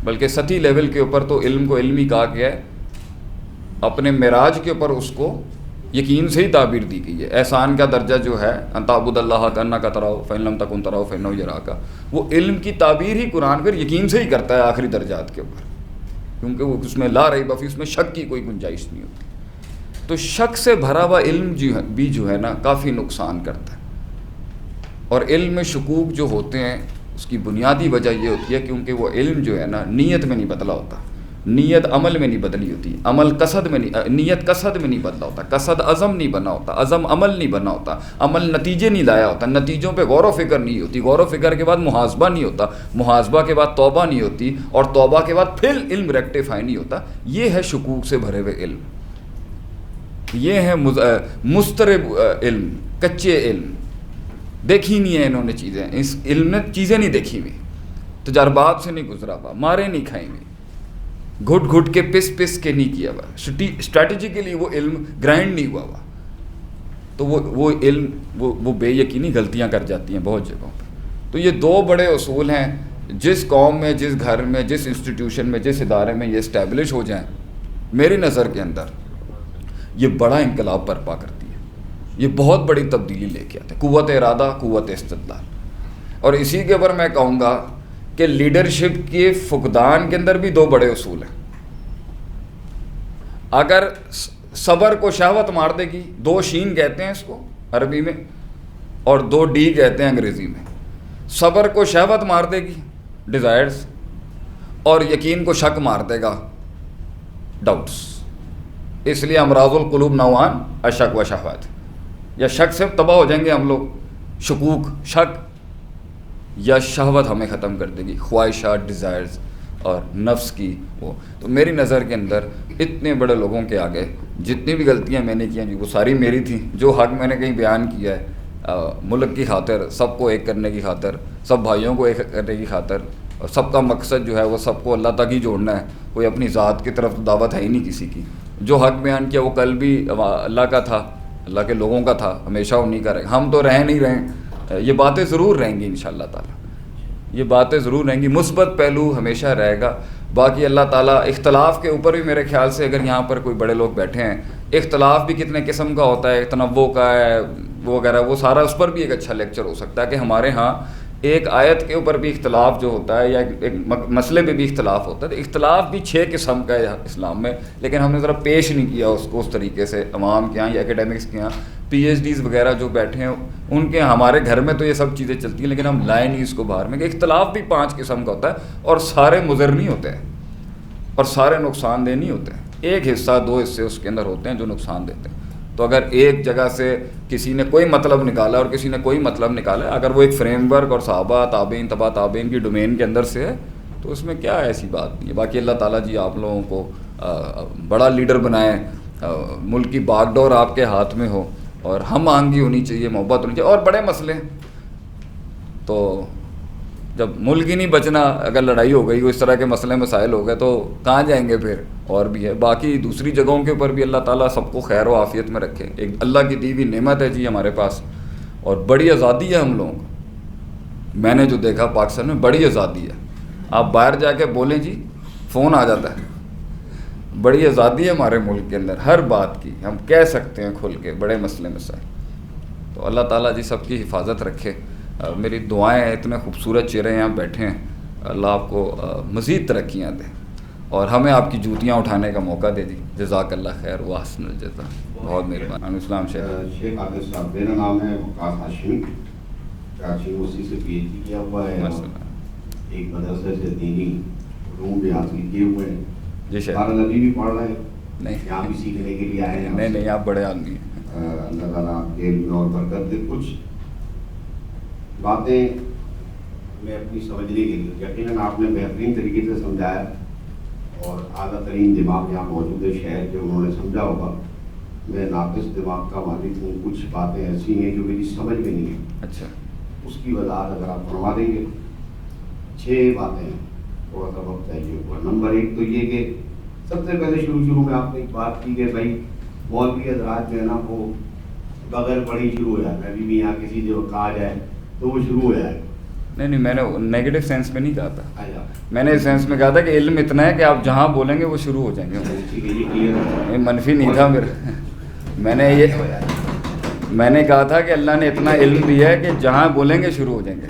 بلکہ سطحی لیول کے اوپر تو علم کو علم ہی کہا گیا ہے، اپنے معراج کے اوپر اس کو یقین سے ہی تعبیر دی گئی ہے. احسان کا درجہ جو ہے ان تعبد اللہ کأنک تراہ فإن لم تکن تراہ فإنہ یراک، وہ علم کی تعبیر ہی قرآن پھر یقین سے ہی کرتا ہے آخری درجات کے اوپر، کیونکہ وہ اس میں لا ریب فیہ، اس میں شک کی کوئی گنجائش نہیں ہوتی. تو شک سے بھرا ہوا علم جو ہے نا کافی نقصان کرتا ہے. اور علم میں شکوک جو ہوتے ہیں اس کی بنیادی وجہ یہ ہوتی ہے کیونکہ وہ علم جو ہے نا نیت میں نہیں بدلا ہوتا، نیت عمل میں نہیں بدلی ہوتی، عمل قصد میں نہیں، نیت قصد میں نہیں بدلا ہوتا، قصد عزم نہیں بنا ہوتا، عزم عمل نہیں بنا ہوتا، عمل نتیجے نہیں لایا ہوتا، نتیجوں پہ غور و فکر نہیں ہوتی، غور و فکر کے بعد محاسبہ نہیں ہوتا، محاسبہ کے بعد توبہ نہیں ہوتی، اور توبہ کے بعد پھر علم ریکٹیفائی نہیں ہوتا. یہ ہے شکوک سے بھرے ہوئے علم، یہ ہے مسترب علم، کچے علم. دیکھی نہیں ہے انہوں نے چیزیں، اس علم نے چیزیں نہیں دیکھی ہوئی، تجربات سے نہیں گزرا ہوا، مارے نہیں کھائی ہوئی، گھٹ گھٹ کے پس کے نہیں کیا ہوا، اسٹریٹجیکلی وہ علم گرائنڈ نہیں ہوا ہوا. تو وہ علم وہ بے یقینی غلطیاں کر جاتی ہیں بہت جگہوں پہ. تو یہ دو بڑے اصول ہیں، جس قوم میں، جس گھر میں، جس انسٹیٹیوشن میں، جس ادارے میں یہ اسٹیبلش ہو جائیں، میری نظر کے اندر یہ بڑا انقلاب برپا کرتی ہے، یہ بہت بڑی تبدیلی لے کے آتے ہیں. قوت ارادہ، قوت استدلال. اور اسی کے اوپر میں کہوں گا کہ لیڈرشپ کے فقدان کے اندر بھی دو بڑے اصول ہیں. اگر صبر کو شہوت مار دے گی، دو شین کہتے ہیں اس کو عربی میں اور دو ڈی کہتے ہیں انگریزی میں. صبر کو شہوت مار دے گی، ڈیزائرز، اور یقین کو شک مار دے گا، ڈاؤٹس. اس لیے امراض القلوب نوعان، اشک و شہوات. یا شک سے تباہ ہو جائیں گے ہم لوگ، شکوک، شک، یا شہوت ہمیں ختم کر دے گی، خواہشات، ڈیزائرز اور نفس کی وہ. تو میری نظر کے اندر اتنے بڑے لوگوں کے آگے جتنی بھی غلطیاں میں نے کی ہیں وہ ساری میری تھیں. جو حق میں نے کہیں بیان کیا ہے ملک کی خاطر، سب کو ایک کرنے کی خاطر، سب بھائیوں کو ایک کرنے کی خاطر، اور سب کا مقصد جو ہے وہ سب کو اللہ تک ہی جوڑنا ہے، کوئی اپنی ذات کی طرف دعوت ہے ہی نہیں کسی کی. جو حق بیان کیا وہ کل بھی اللہ کا تھا، اللہ کے لوگوں کا تھا، ہمیشہ انہیں کا رہے. ہم تو رہ نہیں رہے، یہ باتیں ضرور رہیں گی انشاءاللہ تعالی، یہ باتیں ضرور رہیں گی، مثبت پہلو ہمیشہ رہے گا. باقی اللہ تعالیٰ اختلاف کے اوپر بھی میرے خیال سے اگر یہاں پر کوئی بڑے لوگ بیٹھے ہیں، اختلاف بھی کتنے قسم کا ہوتا ہے، تنوع کا ہے وہ وغیرہ، وہ سارا اس پر بھی ایک اچھا لیکچر ہو سکتا ہے کہ ہمارے ہاں ایک آیت کے اوپر بھی اختلاف جو ہوتا ہے یا ایک مسئلے پہ بھی اختلاف ہوتا ہے. اختلاف بھی 6 قسم کا ہے اسلام میں، لیکن ہم نے ذرا پیش نہیں کیا اس کو اس طریقے سے. عوام کے یہاں یا اکیڈمکس کے یہاں پی ایچ ڈیز وغیرہ جو بیٹھے ہیں ان کے، ہمارے گھر میں تو یہ سب چیزیں چلتی ہیں لیکن ہم لائیں نہیں اس کو باہر میں کہ اختلاف بھی 5 قسم کا ہوتا ہے، اور سارے مضر نہیں ہوتے ہیں اور سارے نقصان دہ نہیں ہوتے ہیں. ایک حصہ 2 حصے اس کے اندر ہوتے ہیں جو نقصان دیتے ہیں. تو اگر ایک جگہ سے کسی نے کوئی مطلب نکالا اور کسی نے کوئی مطلب نکالا، اگر وہ ایک فریم ورک اور صحابہ، تابعین، تبع تابعین کی ڈومین کے اندر سے ہے تو اس میں کیا ایسی بات نہیں ہے. باقی اللہ تعالیٰ جی آپ لوگوں کو بڑا لیڈر بنائیں، ملک کی باغ ڈور آپ کے ہاتھ میں ہو، اور ہم آہنگی ہونی چاہیے, محبت ہونی چاہیے. اور بڑے مسئلے ہیں تو جب ملک ہی نہیں بچنا, اگر لڑائی ہو گئی, اس طرح کے مسئلے مسائل ہو گئے تو کہاں جائیں گے پھر. اور بھی ہے باقی دوسری جگہوں کے اوپر بھی اللہ تعالیٰ سب کو خیر و عافیت میں رکھے. ایک اللہ کی دی ہوئی نعمت ہے جی ہمارے پاس, اور بڑی آزادی ہے ہم لوگوں کو. میں نے جو دیکھا پاکستان میں بڑی آزادی ہے. آپ باہر جا کے بولیں جی فون آ جاتا ہے. بڑی آزادی ہے ہمارے ملک کے اندر ہر بات کی, ہم کہہ سکتے ہیں کھل کے بڑے مسئلے مسائل. تو اللہ تعالیٰ جی سب کی حفاظت رکھے. میری دعائیں ہیں, اتنے خوبصورت چہرے یہاں بیٹھے ہیں, اللہ آپ کو مزید ترقیاں دے اور ہمیں آپ کی جوتیاں اٹھانے کا موقع دے دی. جزاک اللہ خیر و احسن الجزا. بہت مہربانی. اسلام شیخ عادل صاحب, میرا نام ہے وقاص ہاشمی, کراچی یونیورسٹی سے پی ایچ ڈی کیا ہوا ہے, ایک مدرسے سے دینی علوم بھی حاصل کیے ہوئے ہیں. جی شیخ. ہمارا نبی بھی پڑھ رہے ہیں, نہیں یہاں بھی سیکھنے کے لیے آئے ہیں. نہیں آپ بڑے آدمی ہیں. اللہ تعالیٰ آپ کے علم اور برکت دے. کچھ باتیں میں اپنی سمجھنے کے لیے, یقیناً آپ نے بہترین طریقے سے سمجھایا اور اعلیٰ ترین دماغ یہاں موجود ہے شہر کے, انہوں نے سمجھا ہوگا. میں ناقص دماغ کا مالک ہوں, کچھ باتیں ایسی ہیں جو میری سمجھ میں نہیں ہیں. اچھا, اس کی وضاحت اگر آپ فرما دیں گے. 6 باتیں ہیں, تھوڑا سا وقت چاہیے ہوگا. نمبر 1 تو یہ کہ سب سے پہلے شروع میں آپ نے ایک بات کی کہ بھائی مولوی حضرات جو ہے نا وہ بغیر پڑھی شروع ہو جاتا ہے. ابھی بھی یہاں کسی جو کہا جائے تو وہ شروع ہو جائے. نہیں میں نے نیگیٹو سینس میں نہیں کہا تھا. میں نے اس سینس میں کہا تھا کہ علم اتنا ہے کہ آپ جہاں بولیں گے وہ شروع ہو جائیں گے. منفی نہیں تھا میرا. میں نے کہا تھا کہ اللہ نے اتنا علم دیا ہے کہ جہاں بولیں گے شروع ہو جائیں گے.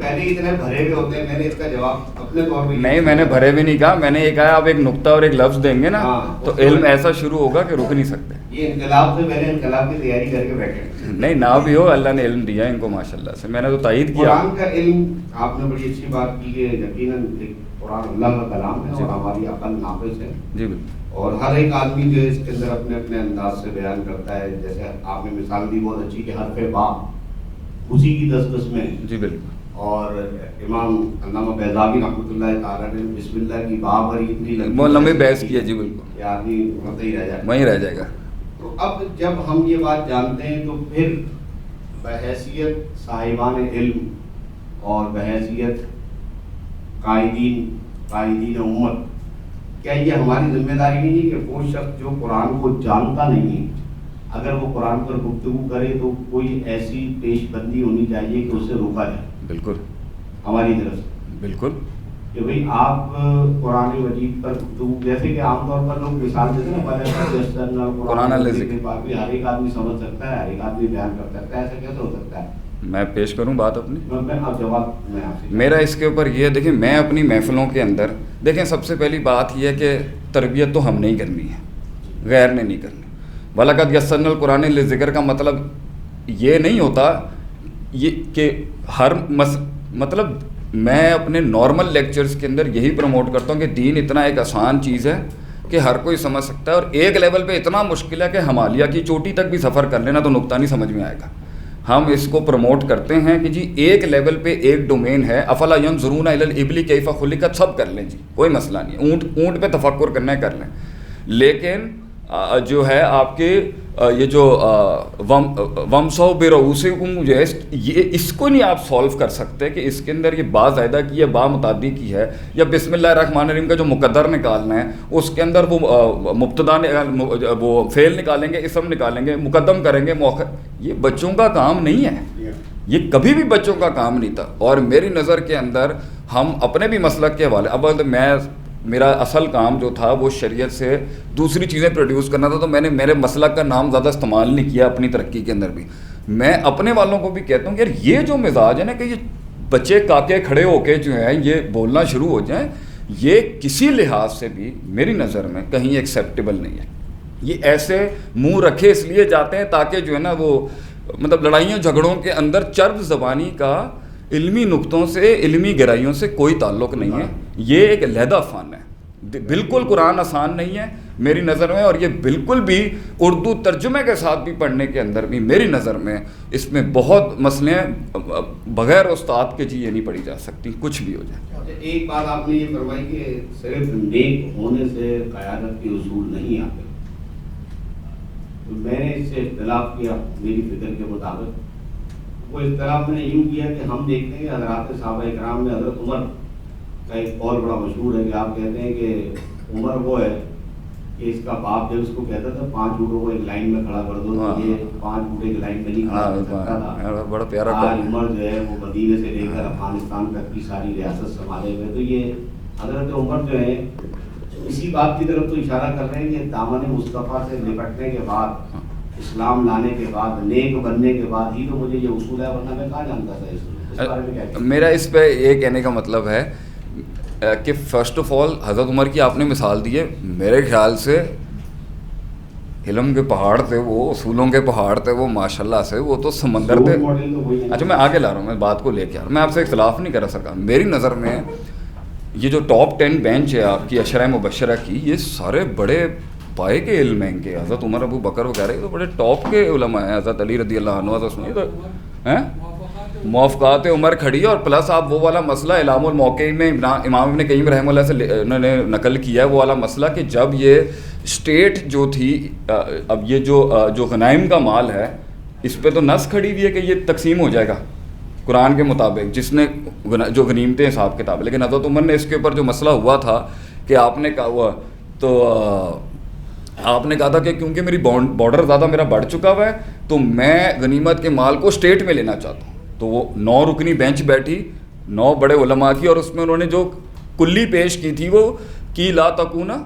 پہلے اتنے بھرے ہوئے ہوتے ہیں. میں نے اس کا جواب اپنے طور پہ نہیں, میں نے بھرے بھی نہیں کہا. میں نے یہ کہا آپ ایک نقطہ اور ایک لفظ دیں گے نا تو علم ایسا شروع ہوگا کہ رک نہیں سکتے. یہ انقلاب سے پہلے انقلاب کی تیاری کر کے بیٹھے. نہیں نہ بھی ہو, اللہ نے علم دیا ان کو ماشاءاللہ سے. میں نے تو تائید کیا. قرآن کا علم آپ نے بڑی اچھی بات کی کہ یقیناً قرآن اللہ کا کلام ہے اور ہماری عقل ناقص ہے. جی بالکل. اور ہر ایک آدمی جو ہے اس کے اندر اپنے اپنے انداز سے بیان کرتا ہے. جیسے آپ نے مثال دی بہت اچھی کہ حرف با اسی کی 10 قسمیں. جی بالکل. اور امام علامہ بیضاوی رحمۃ اللہ تعالیٰ نے بسم اللہ کی با پر اتنی لمبی بحث کی ہے. جی بالکل. کہ آدمی وہیں رہ جائے گا. تو اب جب ہم یہ بات جانتے ہیں تو پھر بحیثیت صاحبان علم اور بحیثیت قائدین امت, کیا یہ ہماری ذمہ داری نہیں ہے کہ وہ شخص جو قرآن کو جانتا نہیں ہے اگر وہ قرآن پر گفتگو کرے تو کوئی ایسی پیش بندی ہونی چاہیے کہ اسے روکا جائے. بالکل ہماری طرف سے. بالکل کہ بھئی آپ قرآن مجید پر گفتگو, جیسے کہ عام طور پر لوگ مثال دیتے ہیں نا قرآن ہر ایک آدمی سمجھ سکتا ہے, ہر ایک آدمی بیان کر سکتا ہے. ایسا کیسے ہو سکتا ہے؟ میں پیش کروں بات اپنی. جواب میرا اس کے اوپر یہ ہے, دیکھیں میں اپنی محفلوں کے اندر دیکھیں سب سے پہلی بات یہ ہے کہ تربیت تو ہم نہیں کرنی ہے, غیر نے نہیں کرنی. وَلَقَدْ يَسَّرْنَا الْقُرْآنَ لِلذِّكْرِ کا مطلب یہ نہیں ہوتا یہ کہ ہر مطلب میں اپنے نارمل لیکچرز کے اندر یہی پروموٹ کرتا ہوں کہ دین اتنا ایک آسان چیز ہے کہ ہر کوئی سمجھ سکتا ہے, اور ایک لیول پہ اتنا مشکل ہے کہ ہمالیہ کی چوٹی تک بھی سفر کر لینا تو نقطہ نہیں سمجھ میں آئے گا. ہم اس کو پروموٹ کرتے ہیں کہ جی ایک لیول پہ ایک ڈومین ہے. افلا ینظرون الی الابل کیف خلقت, سب کر لیں جی, کوئی مسئلہ نہیں. اونٹ پہ تفکر کرنا ہے کر لیں, لیکن جو ہے آپ کے یہ جو ومسو برؤوسکم جو ہے یہ اس کو نہیں آپ سولو کر سکتے کہ اس کے اندر یہ با زائدہ کی ہے, با متعدی کی ہے, یا بسم اللہ الرحمن الرحیم کا جو مقدر نکالنا ہے اس کے اندر وہ مبتدا وہ فعل نکالیں گے, اسم نکالیں گے, مقدم کریں گے, مؤخر. یہ بچوں کا کام نہیں ہے, یہ کبھی بھی بچوں کا کام نہیں تھا. اور میری نظر کے اندر ہم اپنے بھی مسلک کے حوالے, اب میرا اصل کام جو تھا وہ شریعت سے دوسری چیزیں پروڈیوس کرنا تھا, تو میں نے میرے مسلک کا نام زیادہ استعمال نہیں کیا اپنی ترقی کے اندر بھی. میں اپنے والوں کو بھی کہتا ہوں کہ یار یہ جو مزاج ہے نا کہ یہ بچے کاکے کھڑے ہو کے جو ہیں یہ بولنا شروع ہو جائیں, یہ کسی لحاظ سے بھی میری نظر میں کہیں ایکسیپٹیبل نہیں ہے. یہ ایسے منہ رکھے اس لیے جاتے ہیں تاکہ جو ہے نا وہ مطلب لڑائیوں جھگڑوں کے اندر چرب زبانی کا علمی نقطوں سے, علمی گہرائیوں سے کوئی تعلق نہیں ہے. یہ ایک علیحدہ فن ہے. بالکل قرآن آسان نہیں ہے میری نظر میں, اور یہ بالکل بھی اردو ترجمے کے ساتھ بھی پڑھنے کے اندر بھی میری نظر میں اس میں بہت مسئلے بغیر استاد کے جی یہ نہیں پڑھی جا سکتی, کچھ بھی ہو جائے. ایک بات آپ نے یہ فرمائی کہ صرف نیک ہونے سے قیادت کے اصول نہیں آتے. تو میں نے اس سے اختلاف کیا میری فکر کے مطابق. وہ اختلاف میں نے یوں کیا کہ ہم دیکھتے ہیں کہ حضرات صحابہ کرام میں حضرت عمر کا ایک قول بڑا مشہور ہے کہ آپ کہتے ہیں کہ عمر وہ ہے کہ اس کا باپ جو اس کو کہتا تھا 5 اونٹوں کو ایک لائن میں کھڑا کر دو, تو یہ 5 اونٹ ایک لائن میں نہیں کھڑا کر سکتا تھا. بڑا پیارا. آج عمر جو ہے وہ مدینے سے لے کر افغانستان تک کی ساری ریاست سنبھالے ہوئے. تو یہ حضرت عمر جو ہے اسی بات کی طرف تو اشارہ کر رہے ہیں کہ دامن مصطفیٰ سے نپٹنے کے بعد, اسلام لانے کے بعد, نیک بننے کے بعد ہی تو مجھے یہ اصول ہے, ورنہ میں کہاں جانتا تھا اس بارے میں کیا. میرا اس پہ یہ کہنے کا مطلب ہے کہ فرسٹ آف آل حضرت عمر کی آپ نے مثال دی ہے, میرے خیال سے علم کے پہاڑ تھے وہ, اصولوں کے پہاڑ تھے وہ, ماشاءاللہ سے وہ تو سمندر تھے. اچھا میں آگے لا رہا ہوں, میں بات کو لے کے آ رہا ہوں, میں آپ سے اختلاف نہیں کر رہا سکا. میری نظر میں یہ جو ٹاپ 10 بینچ ہے آپ کی عشرہ مبشرہ کی, یہ سارے بڑے پائے کے علم ہیں ان کے. حضرت عمر, ابو بکر وغیرہ تو بڑے ٹاپ کے علماء ہیں. حضرت علی رضی اللہ عنہ, حضرت عثمان, تو موافقات عمر کھڑی ہے. اور پلس آپ وہ والا مسئلہ اعلام الموقع میں امام ابن قیم رحمہ اللہ سے انہوں نے نقل کیا ہے, وہ والا مسئلہ کہ جب یہ اسٹیٹ جو تھی, اب یہ جو غنائم کا مال ہے اس پہ تو نص کھڑی ہوئی ہے کہ یہ تقسیم ہو جائے گا قرآن کے مطابق جس نے جو غنیمتیں حساب کتاب. لیکن حضرت عمر نے اس کے اوپر جو مسئلہ ہوا تھا کہ آپ نے کہا ہوا تو آپ نے کہا تھا کہ کیونکہ میری بارڈر زیادہ میرا بڑھ چکا ہوا ہے تو میں غنیمت کے مال کو اسٹیٹ میں لینا چاہتا ہوں. تو وہ 9 رکنی بینچ بیٹھی 9 بڑے علماء کی, اور اس میں انہوں نے جو کلی پیش کی تھی وہ کی لا تکونا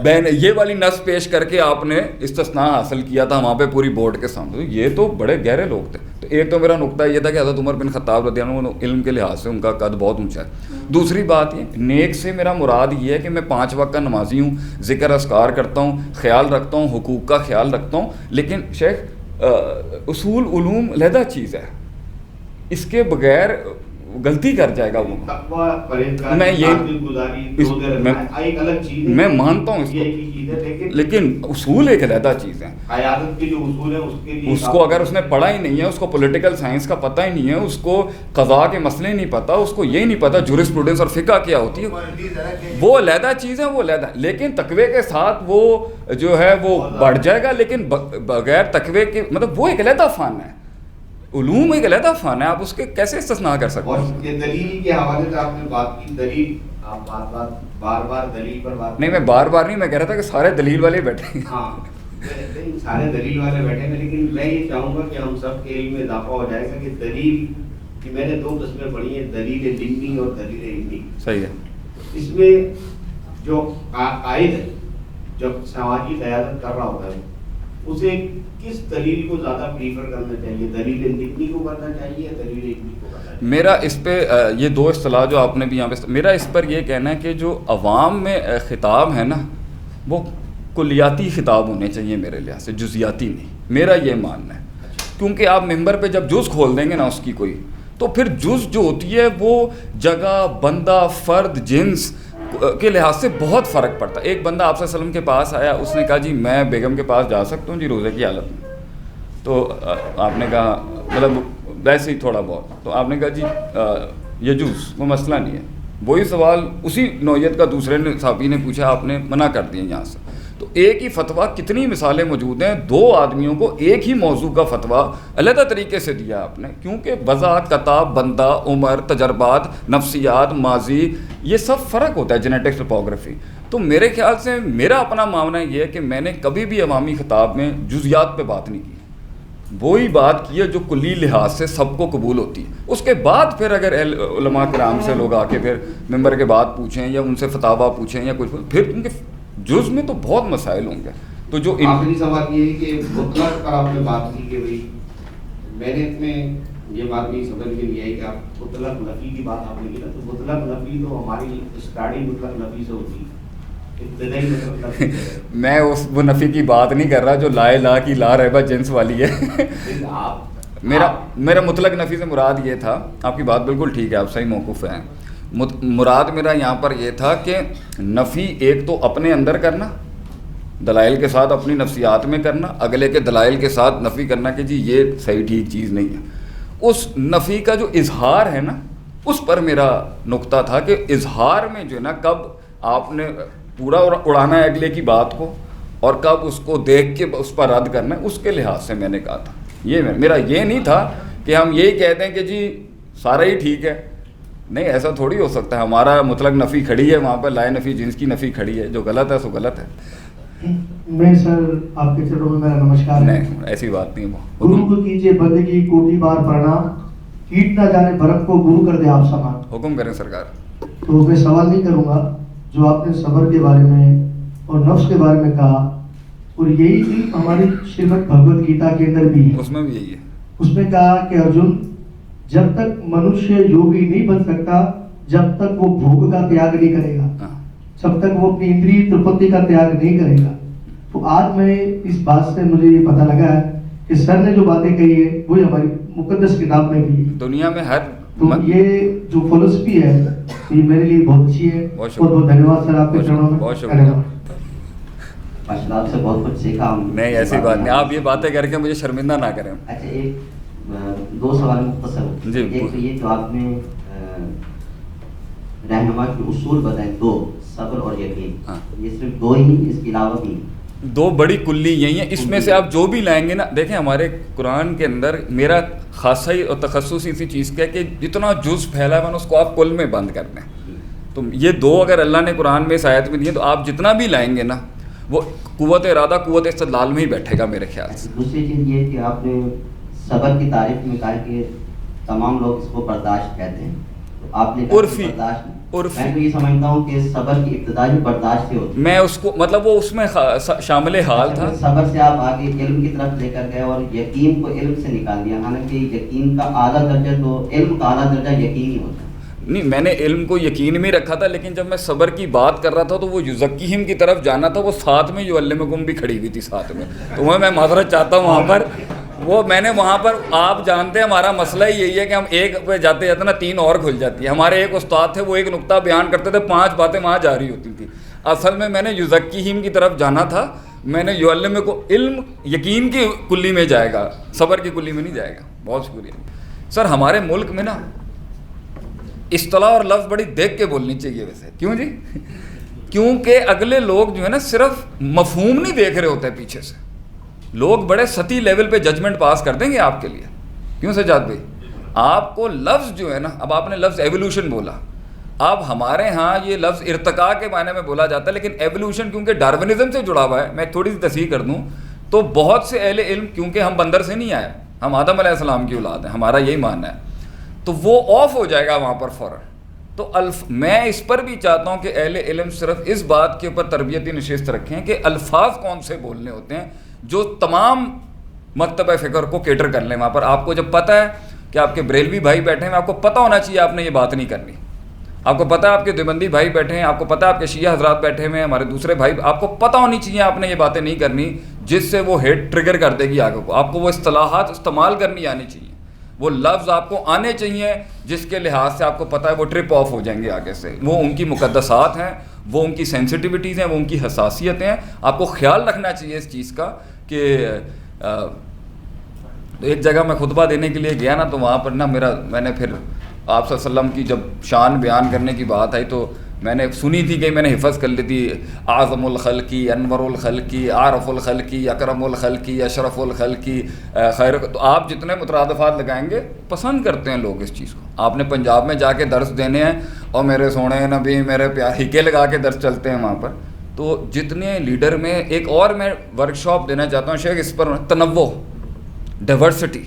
بین, یہ والی نص پیش کر کے آپ نے استثناء حاصل کیا تھا وہاں پہ پوری بورڈ کے سامنے. یہ تو بڑے گہرے لوگ تھے. تو ایک تو میرا نقطہ یہ تھا کہ حضرت عمر بن خطاب رضی اللہ عنہ علم کے لحاظ سے ان کا قد بہت اونچا ہے. دوسری بات یہ نیک سے میرا مراد یہ ہے کہ میں 5 وقت کا نمازی ہوں, ذکر اذکار کرتا ہوں, خیال رکھتا ہوں, حقوق کا خیال رکھتا ہوں. لیکن شیخ اصول علوم علیحدہ چیز ہے, اس کے بغیر غلطی کر جائے گا وہ. میں مانتا ہوں اس کو, لیکن اصول ایک علیحدہ چیز ہے. اس کو اگر اس نے پڑھا ہی نہیں ہے, اس کو پولیٹیکل سائنس کا پتہ ہی نہیں ہے, اس کو قضاء کے مسئلے نہیں پتہ, اس کو یہ نہیں پتہ جورسپروڈنس اور فقہ کیا ہوتی ہے, وہ علیحدہ چیز ہے, وہ علیحدہ. لیکن تقوی کے ساتھ وہ جو ہے وہ بڑھ جائے گا, لیکن بغیر تقوی کے مطلب وہ ایک علیحدہ فن ہے. علوم ایک علیحدہ فن ہے, آپ اس کے کیسے استثناء کر سکتے ہیں. اور یہ دلیل کے حوالے سے آپ نے بات کی, دلیل آپ بار دلیل پر بات نہیں, میں بار نہیں, میں کہہ رہا تھا کہ سارے دلیل والے بیٹھے. ہاں سارے دلیل والے بیٹھے ہیں, لیکن میں یہ چاہوں گا کہ ہم سب کے علم میں اضافہ ہو جائے گا کہ دلیل کی میں نے 2 قسمیں پڑھی ہیں, دلیل دینی اور دلیل علمی. صحیح ہے. اس میں جو قائد ہے جب سماجی قیادت کر رہا ہوتا ہے اسے کس دلیل کو زیادہ پریفر کرنا چاہیے, دلیل دینی کو کرنا چاہیے یا دلیل علمی کو کرنا چاہیے؟ میرا اس پہ یہ 2 اصطلاح جو آپ نے بھی یہاں پہ, میرا اس پر یہ کہنا ہے کہ جو عوام میں خطاب ہے نا وہ کلیاتی خطاب ہونے چاہیے میرے لحاظ سے, جزیاتی نہیں. میرا یہ ماننا ہے, کیونکہ آپ ممبر پہ جب جز کھول دیں گے نا اس کی کوئی, تو پھر جز جو ہوتی ہے وہ جگہ, بندہ, فرد, جنس کے لحاظ سے بہت فرق پڑتا ہے. ایک بندہ آپ صلی اللہ علیہ وسلم کے پاس آیا, اس نے کہا جی میں بیگم کے پاس جا سکتا ہوں جی روزے کی حالت میں. تو آپ نے کہا مطلب ویسے ہی تھوڑا بہت, تو آپ نے کہا جی یجوز, وہ مسئلہ نہیں ہے. وہی سوال اسی نوعیت کا دوسرے صحابی نے پوچھا, آپ نے منع کر دیا یہاں سے. تو ایک ہی فتویٰ, کتنی مثالیں موجود ہیں, 2 آدمیوں کو ایک ہی موضوع کا فتویٰ علیحدہ طریقے سے دیا آپ نے, کیونکہ وضع, کتاب, بندہ, عمر, تجربات, نفسیات, ماضی, یہ سب فرق ہوتا ہے, جینیٹکس, ٹوپوگرافی. تو میرے خیال سے میرا اپنا ماننا یہ ہے کہ میں نے کبھی بھی عوامی خطاب میں جزیات پہ بات نہیں کی, وہی بات کی ہے جو کلی لحاظ سے سب کو قبول ہوتی ہے. اس کے بعد پھر اگر علماء کرام سے لوگ آ کے پھر ممبر کے بعد پوچھیں یا ان سے فتاویٰ پوچھیں یا کچھ, پھر ان کے جز میں تو بہت مسائل ہوں گے. تو جو آخری سوال یہ ہے کہ مطلق پر آپ نے بات کی کہ بھائی میں نے اس میں یہ بات نہیں سمجھ میں نہیں آئی کہ آپ مطلق نفی کی بات آپ نے کی نا, تو مطلق نفی تو ہماری اسٹارٹنگ مطلق نفی سے ہوتی ہے, میں وہ نفی کی بات نہیں کر رہا جو لا الہ کی لا ریبہ جنس والی ہے. میرا مطلق نفی سے مراد یہ تھا, آپ کی بات بالکل ٹھیک ہے, آپ صحیح موقف ہیں. مراد میرا یہاں پر یہ تھا کہ نفی ایک تو اپنے اندر کرنا, دلائل کے ساتھ اپنی نفسیات میں کرنا, اگلے کے دلائل کے ساتھ نفی کرنا کہ جی یہ صحیح ٹھیک چیز نہیں ہے. اس نفی کا جو اظہار ہے نا, اس پر میرا نقطہ تھا کہ اظہار میں جو ہے نا, کب آپ نے پورا اڑانا ہے اگلے کی بات کو اور کب اس کو دیکھ کے اس پر رد کرنا ہے، اس کے لحاظ سے میں نے کہا تھا. یہ میرا یہ نہیں تھا کہ ہم یہی کہتے ہیں کہ جی سارا ہی ٹھیک ہے. نہیں، ایسا تھوڑی ہو سکتا ہے. ہمارا مطلق نفی کھڑی ہے وہاں پر، لائے نفی جنس کی نفی کھڑی ہے. جو غلط ہے سو غلط ہے. میں سر آپ کے چرنوں میں میرا نمسکار ہے. نہیں، ایسی بات نہیں. گرو کو کیجئے بندگی کوٹی بار پرنام، کیٹ نہ جانے برف کو گرو کر دے آپ سامان. حکم کریں سرکار. تو میں سوال نہیں کروں گا. جو آپ نے صبر کے بارے میں اور نفس کے بارے میں کہا، اور یہی چیز ہماری شریمد بھگوت گیتا کے اندر بھی ہے. اس میں بھی یہی ہے. اس میں کہا کہ ارجن جب تک منشیہ یوگی نہیں بن سکتا جب تک وہ بھوگ کا تیاگ نہیں کرے گا، جب تک وہ اپنی اندری ترپتی کا تیاگ نہیں کرے گا. تو آج میں اس بات سے مجھے یہ پتہ لگا ہے کہ سر نے جو باتیں کہی ہے وہی ہماری مقدس کتاب میں بھی ہے. دنیا میں ہر تو یہ جو فلسفی ہے یہ میرے لیے بہت اچھی ہے. بہت بہت دھنیہ واد سر آپ کے چرنوں میں. بہت شکریہ. ماشاء اللہ آپ سے بہت کچھ سیکھا. نہیں ایسی بات نہیں، آپ یہ باتیں کر کے مجھے شرمندہ نہ کریں. اچھا ایک دو سوال مختصر. جی. ایک تو یہ جو آپ نے رہنما کے اصول بتائے دو، صبر اور یقین، یہ صرف دو ہی، اس کے علاوہ بھی دو بڑی کلی یہی ہیں. اس میں سے آپ جو بھی لائیں گے نا، دیکھیں ہمارے قرآن کے اندر میرا خاصا ہی اور تخصصی اسی چیز کا ہے کہ جتنا جز پھیلا ہے اس کو آپ کل میں بند کر دیں. تو یہ دو اگر اللہ نے قرآن میں اس آیت میں دیے تو آپ جتنا بھی لائیں گے نا وہ قوت ارادہ قوت استدلال میں ہی بیٹھے گا میرے خیال سے. دوسری چیز یہ کہ آپ نے صبر کی تعریف میں کہا کہ تمام لوگ اس کو برداشت کہتے ہیں. تو آپ نے عرفی میں تو یہ سمجھتا ہوں کہ صبر کی ابتدا ہی برداشت سے ہوتی ہے. میں اس کو مطلب وہ اس میں شامل حال تھا. صبر سے آپ آگے علم کی طرف لے کر گئے اور یقین کو علم سے نکال دیا، حالانکہ یقین کا اعلیٰ درجہ تو علم کا اعلیٰ درجہ یقین ہی ہوتا ہے. نہیں، میں نے علم کو یقین میں رکھا تھا، لیکن جب میں صبر کی بات کر رہا تھا تو وہ یزکیہم کی طرف جانا تھا. وہ ساتھ میں یعلمکم بھی کھڑی ہوئی تھی ساتھ میں. تو میں معذرت چاہتا ہوں وہاں پر. وہ میں نے وہاں پر، آپ جانتے ہیں ہمارا مسئلہ ہی یہی ہے کہ ہم ایک پہ جاتے جاتے نا تین اور کھل جاتی ہے. ہمارے ایک استاد تھے، وہ ایک نقطہ بیان کرتے تھے، 5 باتیں وہاں جاری ہوتی تھیں. اصل میں نے یزکیہم کی طرف جانا تھا. میں نے یعلمکم، علم یقین کی کلی میں جائے گا، صبر کی کلی میں نہیں جائے گا. بہت شکریہ سر. ہمارے ملک میں نا اصطلاح اور لفظ بڑی دیکھ کے بولنی چاہیے ویسے. کیوں جی؟ کیونکہ اگلے لوگ جو ہے نا صرف مفہوم نہیں دیکھ رہے ہوتے، پیچھے سے لوگ بڑے سطحی لیول پہ ججمنٹ پاس کر دیں گے آپ کے لیے. کیوں سجاد بھائی؟ آپ کو لفظ جو ہے نا، اب آپ نے لفظ ایولیوشن بولا. اب ہمارے ہاں یہ لفظ ارتقاء کے معنی میں بولا جاتا ہے، لیکن ایولیوشن کیونکہ ڈارونزم سے جڑا ہوا ہے. میں تھوڑی سی تصحیح کر دوں تو بہت سے اہل علم، کیونکہ ہم بندر سے نہیں آئے، ہم آدم علیہ السلام کی اولاد ہیں، ہمارا یہی ماننا ہے، تو وہ آف ہو جائے گا وہاں پر فوراً. تو میں اس پر بھی چاہتا ہوں کہ اہل علم صرف اس بات کے اوپر تربیتی نشست رکھیں کہ الفاظ کون سے بولنے ہوتے ہیں جو تمام مکتبہ فکر کو کیٹر کر لیں. وہاں پر آپ کو جب پتہ ہے کہ آپ کے بریلوی بھائی بیٹھے ہیں، آپ کو پتہ ہونا چاہیے آپ نے یہ بات نہیں کرنی. آپ کو پتہ ہے آپ کے دیوبندی بھائی بیٹھے ہیں، آپ کو پتہ ہے آپ کے شیعہ حضرات بیٹھے ہوئے ہیں، ہمارے دوسرے بھائی، آپ کو پتہ ہونی چاہیے آپ نے یہ باتیں نہیں کرنی جس سے وہ ہیٹ ٹریگر کر دے گی آگے کو. آپ کو وہ اصطلاحات استعمال کرنی آنی چاہیے، وہ لفظ آپ کو آنے چاہیے جس کے لحاظ سے آپ کو پتہ ہے وہ ٹرپ آف ہو جائیں گے آگے سے. وہ ان کی مقدسات ہیں، وہ ان کی سینسٹیوٹیز ہیں، وہ ان کی حساسیتیں ہیں. آپ کو خیال رکھنا چاہیے اس چیز کا کہ ایک جگہ میں خطبہ دینے کے لیے گیا نا، تو وہاں پر نا میں نے پھر آپ صلی اللہ علیہ وسلم کی جب شان بیان کرنے کی بات آئی تو میں نے سنی تھی کہ میں نے حفظ کر لی تھی، اعظم الخلقی، انور الخلقی، عارف الخلقی، اکرم الخلقی، اشرف الخلقی، خیر. تو آپ جتنے مترادفات لگائیں گے پسند کرتے ہیں لوگ اس چیز کو. آپ نے پنجاب میں جا کے درس دینے ہیں اور میرے سونے نبی میرے پیار ہکے لگا کے درس چلتے ہیں وہاں پر. تو جتنے لیڈر میں ایک اور میں ورک شاپ دینا چاہتا ہوں شیخ، اس پر تنوع، ڈائیورسٹی.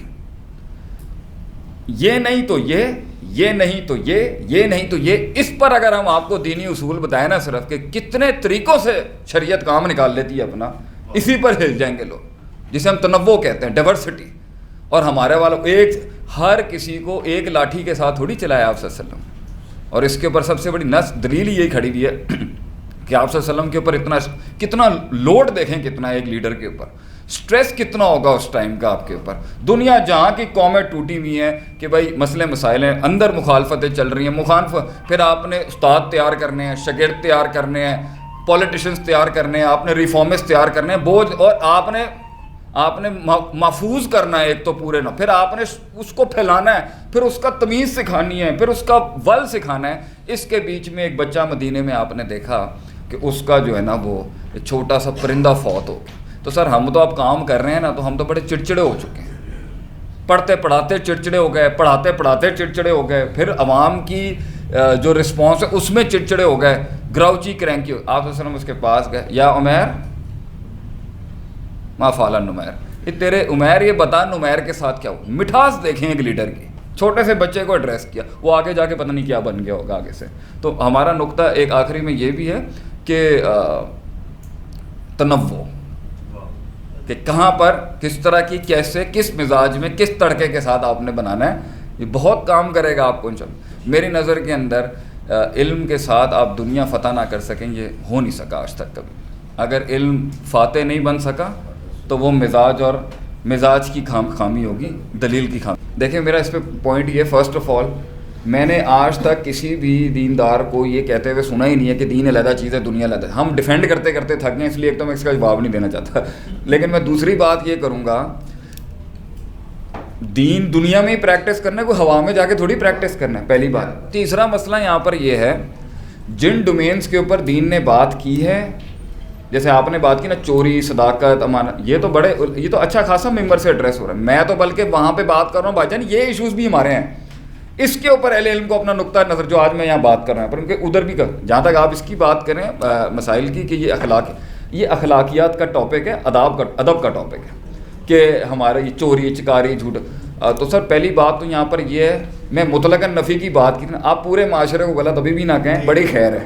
یہ نہیں تو یہ نہیں تو یہ نہیں تو یہ. اس پر اگر ہم آپ کو دینی اصول بتائیں نا صرف کہ کتنے طریقوں سے شریعت کام نکال لیتی ہے اپنا، اسی پر ہل جائیں گے لوگ، جسے ہم تنوع کہتے ہیں، ڈائیورسٹی. اور ہمارے والوں ہر کسی کو ایک لاٹھی کے ساتھ تھوڑی چلایا آپ صلی اللہ علیہ وسلم. اور اس کے اوپر سب سے بڑی دلیل یہی کھڑی ہوئی ہے کہ آپ صلی اللہ علیہ وسلم کے اوپر کتنا لوڈ دیکھیں، کتنا ایک لیڈر کے اوپر سٹریس کتنا ہوگا اس ٹائم کا آپ کے اوپر. دنیا جہاں کی قومیں ٹوٹی ہوئی ہیں کہ بھائی مسئلے مسائل ہیں، اندر مخالفتیں چل رہی ہیں، پھر آپ نے استاد تیار کرنے ہیں، شاگرد تیار کرنے ہیں، پولیٹیشنز تیار کرنے ہیں، آپ نے ریفارمسٹ تیار کرنے ہیں، بوجھ، اور آپ نے محفوظ کرنا ہے ایک تو پورے نہ، پھر آپ نے اس کو پھیلانا ہے، پھر اس کا تمیز سکھانی ہے، پھر اس کا ول سکھانا ہے. اس کے بیچ میں ایک بچہ مدینے میں آپ نے دیکھا کہ اس کا جو ہے نا وہ ایک چھوٹا سا پرندہ فوت ہو گیا. تو سر ہم تو اب کام کر رہے ہیں نا, تو ہم تو بڑے چڑچڑے ہو چکے ہیں, پڑھتے پڑھاتے چڑچڑے ہو گئے, پڑھاتے پڑھاتے چڑچڑے ہو گئے, پھر عوام کی جو رسپانس ہے اس میں چڑچڑے ہو گئے, گراؤچی کرینکی. آپ وسلم اس کے پاس گئے, یا عمیر ما فعل نمیر, یہ تیرے عمیر یہ بتا نمیر کے ساتھ کیا ہو. مٹھاس دیکھیں ایک لیڈر کی, چھوٹے سے بچے کو ایڈریس کیا, وہ آگے جا کے پتہ نہیں کیا بن گیا ہوگا آگے سے. تو ہمارا نقطہ ایک آخری میں یہ بھی ہے کہ تنوع, کہ کہاں پر کس طرح کی کیسے کس مزاج میں کس تڑکے کے ساتھ آپ نے بنانا ہے, یہ بہت کام کرے گا آپ کو انشاءاللہ. میری نظر کے اندر علم کے ساتھ آپ دنیا فتح نہ کر سکیں, یہ ہو نہیں سکا آج تک کبھی. اگر علم فاتح نہیں بن سکا تو وہ مزاج کی خامی ہوگی, دلیل کی خامی. دیکھیں میرا اس پہ پوائنٹ یہ, فرسٹ آف آل میں نے آج تک کسی بھی دیندار کو یہ کہتے ہوئے سنا ہی نہیں ہے کہ دین علیحدہ چیز ہے, دنیا علیحدہ. ہم ڈیفینڈ کرتے کرتے تھک گئے, اس لیے ایک تو میں اس کا جواب نہیں دینا چاہتا. لیکن میں دوسری بات یہ کروں گا, دین دنیا میں ہی پریکٹس کرنا ہے, کوئی ہوا میں جا کے تھوڑی پریکٹس کرنا ہے, پہلی بات. تیسرا مسئلہ یہاں پر یہ ہے, جن ڈومینس کے اوپر دین نے بات کی ہے, جیسے آپ نے بات کی نا چوری, صداقت, امانت, یہ تو اچھا خاصا ممبر سے ایڈریس ہو رہا ہے. میں تو بلکہ وہاں پہ بات کر رہا ہوں بھائی جان, یہ ایشوز بھی ہمارے ہیں. اس کے اوپر اہل علم کو اپنا نقطہ نظر جو آج میں یہاں بات کر رہا ہوں, پر ان کے ادھر بھی جہاں تک آپ اس کی بات کریں مسائل کی کہ یہ اخلاقیات کا ٹاپک ہے, ادب کا ٹاپک ہے کہ ہمارا یہ چوری چکاری جھوٹ. تو سر پہلی بات تو یہاں پر یہ ہے, میں مطلقاً نفی کی بات کی, آپ پورے معاشرے کو غلط ابھی بھی نہ کہیں, بڑی خیر ہے.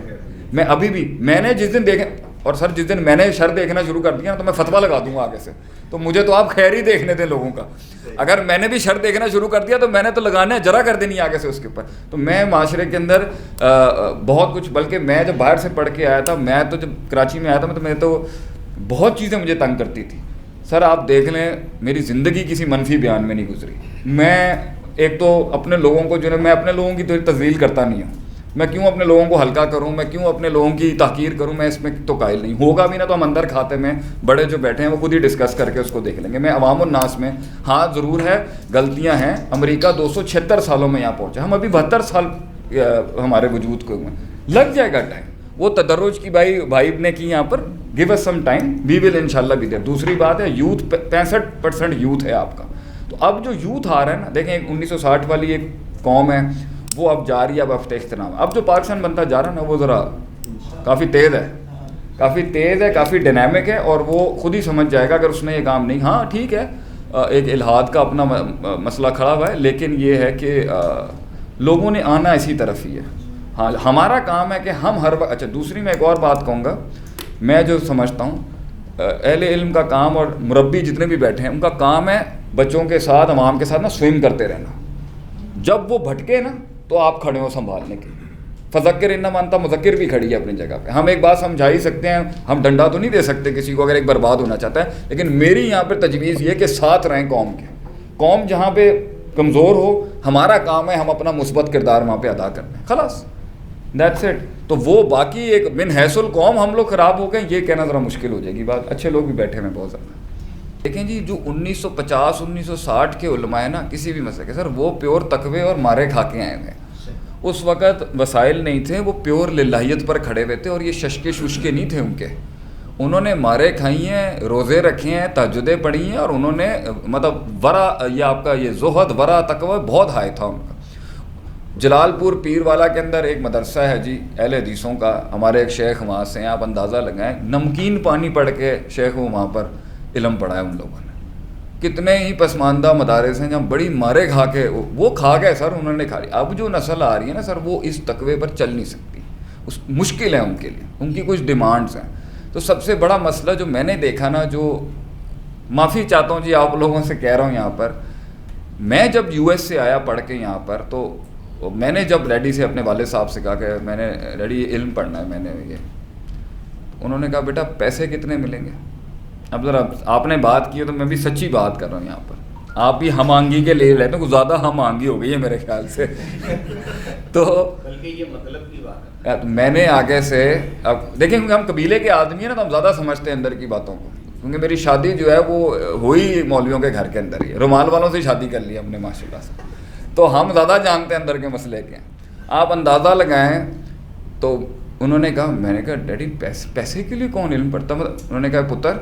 میں ابھی بھی میں نے جس دن دیکھیں, اور سر جس دن میں نے شر دیکھنا شروع کر دیا نا تو میں فتویٰ لگا دوں گا آگے سے. تو مجھے تو آپ خیر ہی دیکھنے دیں لوگوں کا. اگر میں نے بھی شر دیکھنا شروع کر دیا تو میں نے تو لگانا جرا کر دینی آگے سے اس کے اوپر. تو میں معاشرے کے اندر بہت کچھ, بلکہ میں جب باہر سے پڑھ کے آیا تھا, میں تو جب کراچی میں آیا تھا, میں تو بہت چیزیں مجھے تنگ کرتی تھی. سر آپ دیکھ لیں میری زندگی کسی منفی بیان میں نہیں گزری. میں ایک تو اپنے لوگوں کو جو ہے, میں اپنے لوگوں کی تو تذلیل کرتا نہیں ہوں. میں کیوں اپنے لوگوں کو ہلکا کروں, میں کیوں اپنے لوگوں کی تحقیر کروں, میں اس میں تو قائل نہیں. ہوگا بھی نا تو ہم اندر کھاتے میں بڑے جو بیٹھے ہیں وہ خود ہی ڈسکس کر کے اس کو دیکھ لیں گے. میں عوام الناس میں, ہاں ضرور ہے غلطیاں ہیں. امریکہ 276 سالوں میں یہاں پہنچا, ہم ابھی 72 سال ہمارے وجود کو ہوئے, لگ جائے گا ٹائم. وہ تدرج کی بھائی نے کی یہاں پر, گیو اس سم ٹائم, وی ول انشاءاللہ بی دیر. دوسری بات ہے یوتھ, 65% یوتھ ہے آپ کا. تو اب جو یوتھ آ رہا ہے نا, دیکھیں 1960 والی ایک قوم ہے وہ اب جا رہی ہے, اب ہفتہ اختتام. اب جو پاکستان بنتا جا رہا ہے نا وہ ذرا کافی تیز ہے, کافی ڈائنامک ہے, اور وہ خود ہی سمجھ جائے گا اگر اس نے یہ کام نہیں. ہاں ٹھیک ہے, ایک الحاد کا اپنا مسئلہ کھڑا ہوا ہے, لیکن یہ ہے کہ لوگوں نے آنا اسی طرف ہی ہے. ہاں ہمارا کام ہے کہ ہم ہر وقت. اچھا دوسری میں ایک اور بات کہوں گا, میں جو سمجھتا ہوں اہل علم کا کام اور مربی جتنے بھی بیٹھے ہیں ان کا کام ہے بچوں کے ساتھ, عوام کے ساتھ نا سوئم کرتے رہنا. جب وہ بھٹکے نا تو آپ کھڑے ہو سنبھالنے کے. فذکر انما انت مذکر بھی کھڑی ہے اپنی جگہ پہ. ہم ایک بات سمجھا ہی سکتے ہیں, ہم ڈنڈا تو نہیں دے سکتے کسی کو اگر ایک برباد ہونا چاہتا ہے, لیکن میری یہاں پہ تجویز یہ کہ ساتھ رہیں قوم کے. قوم جہاں پہ کمزور ہو, ہمارا کام ہے ہم اپنا مثبت کردار وہاں پہ ادا کرنا ہے, خلاص دیٹس اٹ. تو وہ باقی ایک من حیث القوم ہم لوگ خراب ہو گئے, یہ کہنا ذرا مشکل ہو جائے گی بات. اچھے لوگ بھی بیٹھے ہیں بہت زیادہ. دیکھیں جی جو 1950 1960 کے علماء ہیں نا کسی بھی مسئلے کے, سر وہ پیور تقوی اور مارے کھا کے آئے ہوئے ہیں. اس وقت وسائل نہیں تھے, وہ پیور للہیت پر کھڑے ہوئے تھے, اور یہ ششکے ششکے نہیں تھے ان کے. انہوں نے مارے کھائی ہیں, روزے رکھے ہیں, تہجدیں پڑھی ہیں, اور انہوں نے مطلب ورا, یہ آپ کا یہ زہد ورا تقوی بہت ہائی تھا ان کا. جلال پور پیر والا کے اندر ایک مدرسہ ہے جی اہل حدیثوں کا, ہمارے ایک شیخ وہاں سے ہیں, آپ اندازہ لگائیں نمکین پانی پڑھ کے شیخ وہ وہاں پر علم پڑھا ہے ان لوگوں نے. کتنے ہی پسماندہ مدارس ہیں جہاں بڑی مارے کھا کے وہ کھا گئے سر, انہوں نے کھا لی. اب جو نسل آ رہی ہے نا سر وہ اس تقوی پر چل نہیں سکتی, مشکل ہے ان کے لیے, ان کی کچھ ڈیمانڈز ہیں. تو سب سے بڑا مسئلہ جو میں نے دیکھا نا, جو معافی چاہتا ہوں جی آپ لوگوں سے کہہ رہا ہوں یہاں پر, میں جب یو ایس سے آیا پڑھ کے یہاں پر, تو میں نے جب ڈیڈی سے اپنے والد صاحب سے کہا کہ میں نے ڈیڈی علم پڑھنا ہے, میں نے یہ, انہوں نے کہا بیٹا پیسے کتنے ملیں گے. اب ذرا آپ نے بات کی ہے تو میں بھی سچی بات کر رہا ہوں یہاں پر, آپ بھی ہم آنگی کے لے لیتے ہیں, کچھ زیادہ ہم آنگی ہو گئی ہے میرے خیال سے. تو بلکہ یہ مطلب کی بات ہے, میں نے آگے سے, اب دیکھیں کیونکہ ہم قبیلے کے آدمی ہیں نا تو ہم زیادہ سمجھتے ہیں اندر کی باتوں کو, کیونکہ میری شادی جو ہے وہ ہوئی مولویوں کے گھر کے اندر ہی, رومال والوں سے شادی کر لی ہم نے ماشاء اللہ سے, تو ہم زیادہ جانتے ہیں اندر کے مسئلے کے. آپ اندازہ لگائیں تو انہوں نے کہا, میں نے کہا ڈیڈی پیسے کے لیے کون علم پڑھتا, مطلب انہوں نے کہا پتر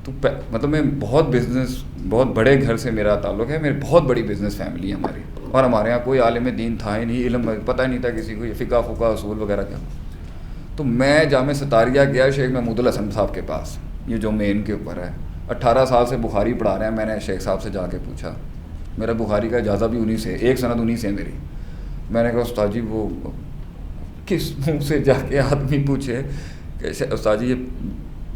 تو مطلب میں بہت بڑے گھر سے میرا تعلق ہے, میری بہت بڑی بزنس فیملی ہے ہماری, اور ہمارے یہاں کوئی عالم دین تھا ہی نہیں, علم پتہ ہی نہیں تھا کسی کو یہ فقہ اصول وغیرہ کیا. تو میں جامع ستاریہ گیا شیخ محمود الحسن صاحب کے پاس, یہ جو مین کے اوپر ہے, 18 سال سے بخاری پڑھا رہے ہیں. میں نے شیخ صاحب سے جا کے پوچھا, میرا بخاری کا اجازہ بھی انہیں سے, ایک سند انہیں سے میری. میں نے کہا استاد جی وہ کس منہ سے جا کے آدمی پوچھے کہ استاد جی یہ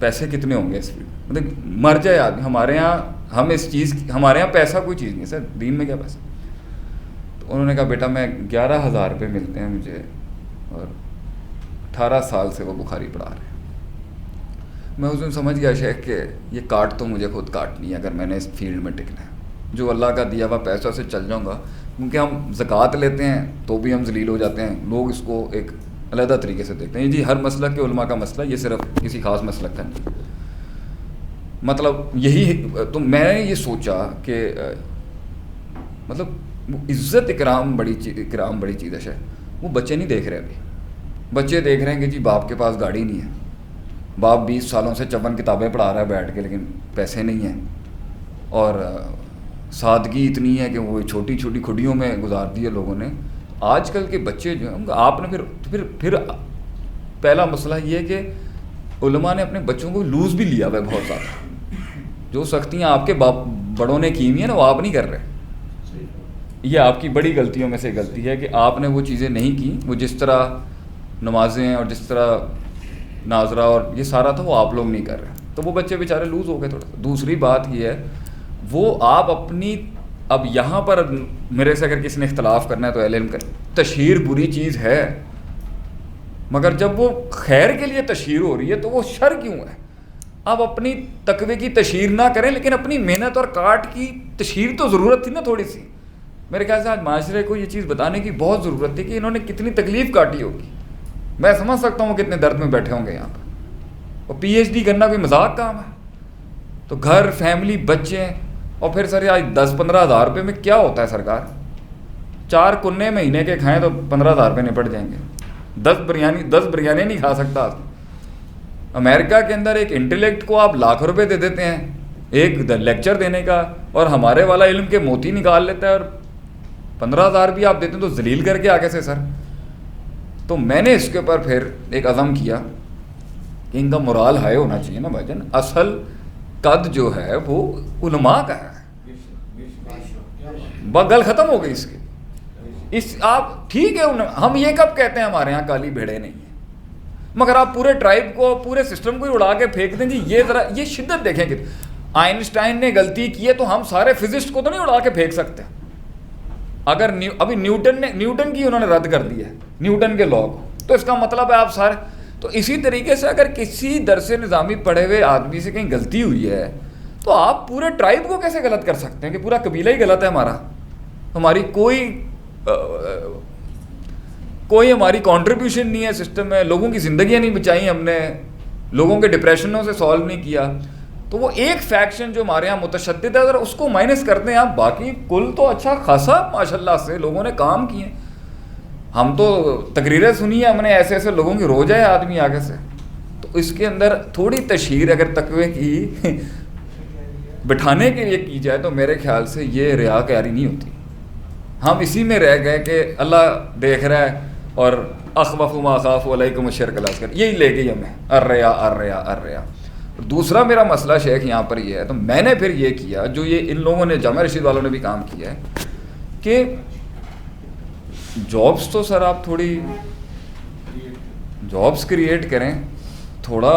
پیسے کتنے ہوں گے اس میں, مطلب مر جائے آدمی. ہمارے یہاں ہم اس چیز ہمارے یہاں پیسہ کوئی چیز نہیں سر, دین میں کیا پیسہ. تو انہوں نے کہا بیٹا میں 11,000 روپے ملتے ہیں مجھے, اور 18 سال سے وہ بخاری پڑھا رہے ہیں. میں اس دن سمجھ گیا شیخ کہ یہ کاٹ تو مجھے خود کاٹنی ہے اگر میں نے اس فیلڈ میں ٹکنا ہے. جو اللہ کا دیا ہوا پیسہ سے چل جاؤں گا, کیونکہ ہم زکوٰۃ لیتے ہیں تو بھی ہم ذلیل ہو جاتے ہیں. لوگ اس کو ایک علیحدہ طریقے سے دیکھتے ہیں, جی ہر مسلک کے علماء کا مسئلہ, یہ صرف کسی خاص مسلک کا نہیں. مطلب یہی تو میں نے یہ سوچا کہ مطلب عزت اکرام بڑی چیز ہے شاید. وہ بچے نہیں دیکھ رہے ابھی, بچے دیکھ رہے ہیں کہ جی باپ کے پاس گاڑی نہیں ہے, باپ 20 سالوں سے 54 کتابیں پڑھا رہا ہے بیٹھ کے, لیکن پیسے نہیں ہیں, اور سادگی اتنی ہے کہ وہ چھوٹی چھوٹی کھڈیوں میں گزار دی ہے لوگوں نے. آج کل کے بچے جو ہیں آپ نے پھر پہلا مسئلہ یہ ہے کہ علماء نے اپنے بچوں کو لوز بھی لیا ہوا ہے بہت زیادہ. جو سختیاں آپ کے بڑوں نے کی ہوئی ہیں نا, وہ آپ نہیں کر رہے. یہ آپ کی بڑی غلطیوں میں سے غلطی ہے کہ آپ نے وہ چیزیں نہیں کی. وہ جس طرح نمازیں اور جس طرح ناظرہ اور یہ سارا تھا وہ آپ لوگ نہیں کر رہے, تو وہ بچے بیچارے لوز ہو گئے تھوڑا سا. دوسری بات یہ ہے وہ آپ اپنی, اب یہاں پر میرے سے اگر کسی نے اختلاف کرنا ہے تو اہل علم کریں. تشہیر بری چیز ہے, مگر جب وہ خیر کے لیے تشہیر ہو رہی ہے تو وہ شر کیوں ہے؟ آپ اپنی تقوی کی تشہیر نہ کریں, لیکن اپنی محنت اور کاٹ کی تشہیر تو ضرورت تھی نا تھوڑی سی. میرے خیال سے آج معاشرے کو یہ چیز بتانے کی بہت ضرورت تھی کہ انہوں نے کتنی تکلیف کاٹی ہوگی. میں سمجھ سکتا ہوں وہ کتنے درد میں بیٹھے ہوں گے یہاں پر. اور پی ایچ ڈی کرنا کوئی مذاق کام ہے؟ تو گھر, فیملی, بچے, اور پھر سر آج 10-15 ہزار روپے میں کیا ہوتا ہے سرکار؟ 4 کنے مہینے کے کھائیں تو 15,000 روپے نپٹ جائیں گے. 10 بریانی نہیں کھا سکتا. امریکہ کے اندر ایک انٹلیکٹ کو آپ لاکھ روپے دے دیتے ہیں ایک لیکچر دینے کا, اور ہمارے والا علم کے موتی نکال لیتا ہے, اور 15,000 بھی آپ دیتے ہیں تو ذلیل کر کے آگے سے سر. تو میں نے اس کے اوپر پھر ایک عزم کیا کہ ان کا مرال ہائی ہونا چاہیے نا بھائی جان. اصل قد جو ہے وہ علماء کا ہے. گل ختم ہو گئی اس کی. اس آپ ٹھیک ہے, ہم یہ کب کہتے ہیں ہمارے یہاں کالی بھیڑیں نہیں ہیں, مگر آپ پورے ٹرائب کو, پورے سسٹم کو اڑا کے پھینک دیں. جی یہ ذرا یہ شدت دیکھیں کہ آئنسٹائن نے غلطی کی ہے تو ہم سارے فزسٹ کو تو نہیں اڑا کے پھینک سکتے. اگر ابھی نیوٹن کی انہوں نے رد کر دی ہے, نیوٹن کے لاء کو, تو اس کا مطلب ہے آپ سارے. تو اسی طریقے سے اگر کسی درس نظامی پڑھے ہوئے آدمی سے کہیں غلطی ہوئی ہے تو آپ پورے ٹرائب کو کیسے غلط کر سکتے ہیں کہ پورا قبیلہ ہی غلط ہے ہمارا؟ ہماری کوئی ہماری کنٹریبیوشن نہیں ہے سسٹم میں, لوگوں کی زندگیاں نہیں بچائیں ہم نے, لوگوں کے ڈپریشنوں سے سالو نہیں کیا. تو وہ ایک فیکشن جو ہمارے یہاں متشدد ہے اگر اس کو مائنس کرتے ہیں آپ, باقی کل تو اچھا خاصا ماشاءاللہ سے لوگوں نے کام کیے. ہم تو تقریریں سنی ہیں ہم نے ایسے ایسے لوگوں کی, رو جائے آدمی آگے سے. تو اس کے اندر تھوڑی تشہیر اگر تقوی کی بٹھانے کے لیے کی جائے تو میرے خیال سے یہ ریاکاری نہیں ہوتی. ہم اسی میں رہ گئے کہ اللہ دیکھ رہا ہے اور اخوف ما اخاف علیکم الشرک الاصغر, یہی لے گئی ہمیں الریا. دوسرا میرا مسئلہ شیخ یہاں پر یہ ہے, تو میں نے پھر یہ کیا جو یہ ان لوگوں نے, جامعہ رشید والوں نے بھی کام کیا ہے, کہ جابس تو سر آپ تھوڑی جابس کریٹ کریں, تھوڑا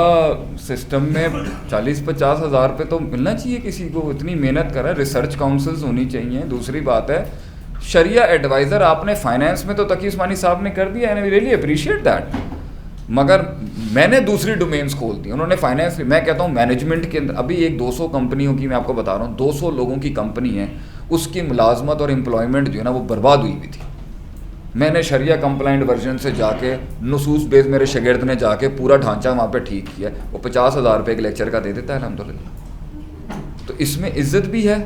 سسٹم میں 40-50 ہزار روپے تو ملنا چاہیے کسی کو, اتنی محنت کریں. ریسرچ کاؤنسلز ہونی چاہیے. دوسری بات ہے شریعہ ایڈوائزر آپ نے فائنینس میں تو تقی عثمانی صاحب نے کر دیا, and we really appreciate that. مگر میں نے دوسری ڈومینس کھول دی, انہوں نے فائنینس. میں کہتا ہوں مینجمنٹ کے اندر ابھی ایک 200 کمپنیوں کی میں آپ کو بتا رہا ہوں, 200 لوگوں کی کمپنی ہے, اس کی ملازمت اور امپلائمنٹ جو ہے نا وہ برباد ہوئی ہوئی تھی. میں نے شریعہ کمپلائنٹ ورژن سے جا کے نصوص بیس میرے شاگرد نے جا کے پورا ڈھانچہ وہاں پہ ٹھیک کیا, وہ 50,000 روپے ایک لیکچر کا دے دیتا ہے الحمدللہ. تو اس میں عزت بھی ہے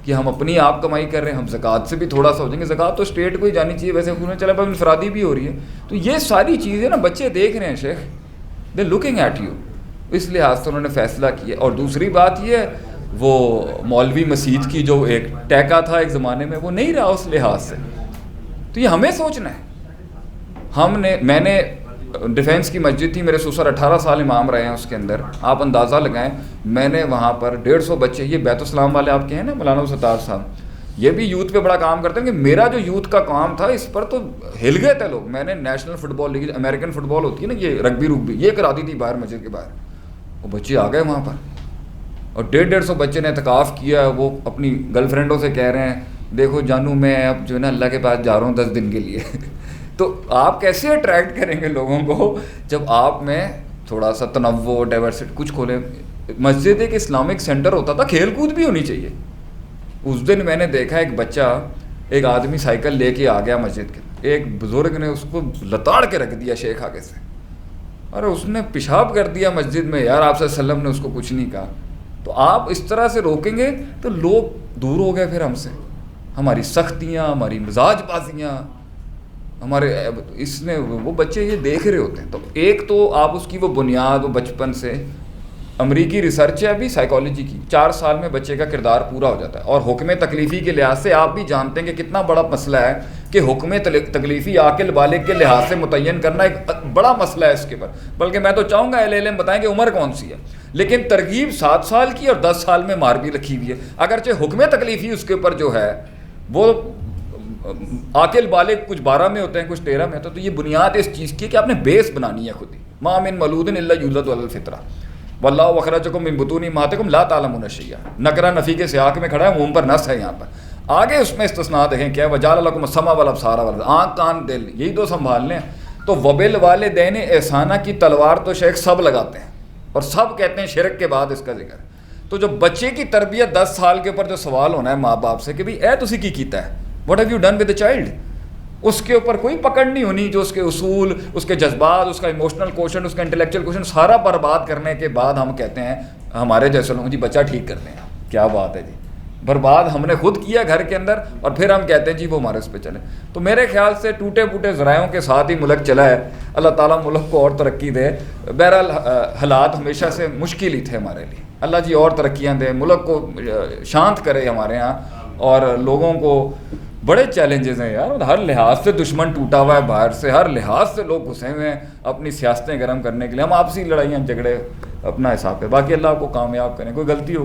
کہ ہم اپنی آپ کمائی کر رہے ہیں, ہم زکوٰۃ سے بھی تھوڑا سا ہو جائیں گے, زکوٰۃ تو اسٹیٹ کو ہی جانی چاہیے, ویسے انہیں چلا اب انفرادی بھی ہو رہی ہے. تو یہ ساری چیزیں نا بچے دیکھ رہے ہیں شیخ, دے لوکنگ ایٹ یو, اس لحاظ سے انہوں نے فیصلہ کیا. اور دوسری بات یہ ہے وہ مولوی مسجد کی جو ایک ٹیکا تھا ایک زمانے میں, وہ نہیں رہا اس لحاظ سے. تو یہ ہمیں سوچنا ہے. میں نے ڈیفینس کی مسجد تھی, میرے سسر 18 سال امام رہے ہیں اس کے اندر, آپ اندازہ لگائیں, میں نے وہاں پر 150 بچے, یہ بیت السلام والے آپ کے ہیں نا مولانا ستار صاحب, یہ بھی یوتھ پہ بڑا کام کرتے ہیں, کہ میرا جو یوتھ کا کام تھا اس پر تو ہل گئے تھے لوگ. میں نے نیشنل فٹ بال لیگ, امریکن فٹ بال ہوتی ہے نا یہ رگبی یہ کرا دی تھی باہر مسجد کے باہر, وہ بچے آ گئے وہاں پر, اور 150 بچے نے اعتکاف کیا. وہ اپنی گرل فرینڈوں سے کہہ رہے ہیں دیکھو جانو میں اب جو ہے نا اللہ کے پاس جا رہا ہوں 10 دن کے لیے. تو آپ کیسے اٹریکٹ کریں گے لوگوں کو جب آپ میں تھوڑا سا تنوع ڈائیورسٹی کچھ کھولیں. مسجد ایک اسلامک سینٹر ہوتا تھا, کھیل کود بھی ہونی چاہیے. اس دن میں نے دیکھا ایک بچہ, ایک آدمی سائیکل لے کے آ گیا مسجد کے, ایک بزرگ نے اس کو لتاڑ کے رکھ دیا شیخ آگے سے, اور اس نے پیشاب کر دیا مسجد میں. یار آپ صلی اللہ علیہ وسلم نے اس کو کچھ نہیں کہا. تو آپ اس طرح سے روکیں گے تو لوگ دور ہو گئے پھر ہم سے, ہماری سختیاں, ہماری مزاج بازیاں, ہمارے اس نے وہ بچے یہ دیکھ رہے ہوتے ہیں. تو ایک تو آپ اس کی وہ بنیاد, وہ بچپن سے, امریکی ریسرچ ہے ابھی سائیکالوجی کی, 4 سال میں بچے کا کردار پورا ہو جاتا ہے. اور حکم تکلیفی کے لحاظ سے آپ بھی جانتے ہیں کہ کتنا بڑا مسئلہ ہے کہ حکم تکلیفی عاقل بالغ کے لحاظ سے متعین کرنا ایک بڑا مسئلہ ہے اس کے پر. بلکہ میں تو چاہوں گا اہل علم بتائیں کہ عمر کون سی ہے, لیکن ترغیب 7 سال کی اور 10 سال میں مار بھی رکھی ہوئی ہے. اگرچہ حکم تکلیفی اس کے اوپر جو ہے وہ عاقل بالغ کچھ 12 میں ہوتے ہیں کچھ 13 میں ہوتے ہیں. تو یہ بنیاد اس چیز کی کہ آپ نے بیس بنانی ہے خود ہی. ما من مولود الا یولد علی الفطرہ واللہ اخرجکم من بطون امہاتکم لا تعلمون شیئا. نکرہ نفی کے سیاق میں کھڑا ہے, منہ پر نص ہے یہاں پر. آگے اس میں استثناء دیکھیں کیا ہے, وجعل لکم السمع والابصار والافئدہ, آنکھ کان دل یہی تو سنبھال لیں. تو وبالوالدین احسانہ کی تلوار تو شیخ سب لگاتے ہیں, اور سب کہتے ہیں شرک کے بعد اس کا ذکر. تو جو بچے کی تربیت 10 سال کے اوپر جو سوال ہونا ہے ماں باپ سے کہ بھئی اے تسی کی کیتا ہے, what have you done with a child, اس کے اوپر کوئی پکڑ نہیں ہونی. جو اس کے اصول, اس کے جذبات, اس کا ایموشنل کوشن, اس کا انٹلیکچوئل کوشن سارا برباد کرنے کے بعد ہم کہتے ہیں ہمارے جیسے لوگ جی بچہ ٹھیک کرتے ہیں. کیا بات ہے جی, برباد ہم نے خود کیا گھر کے اندر, اور پھر ہم کہتے ہیں جی وہ ہمارے اس پہ چلے. تو میرے خیال سے ٹوٹے پھوٹے ذرائعوں کے ساتھ ہی ملک چلا ہے. اللہ تعالیٰ ملک کو اور ترقی دے. بہرحال حالات ہمیشہ سے مشکل ہی تھے ہمارے لیے, اللہ جی اور ترقیاں دے, ملک کو شانت کرے ہمارے ہاں. اور لوگوں کو بڑے چیلنجز ہیں یار, ہر لحاظ سے دشمن ٹوٹا ہوا ہے باہر سے, ہر لحاظ سے لوگ گھسے ہوئے ہیں اپنی سیاستیں گرم کرنے کے لیے. ہم آپسی لڑائیاں جھگڑے اپنا حساب ہے, باقی اللہ آپ کو کامیاب کریں. کوئی غلطی ہو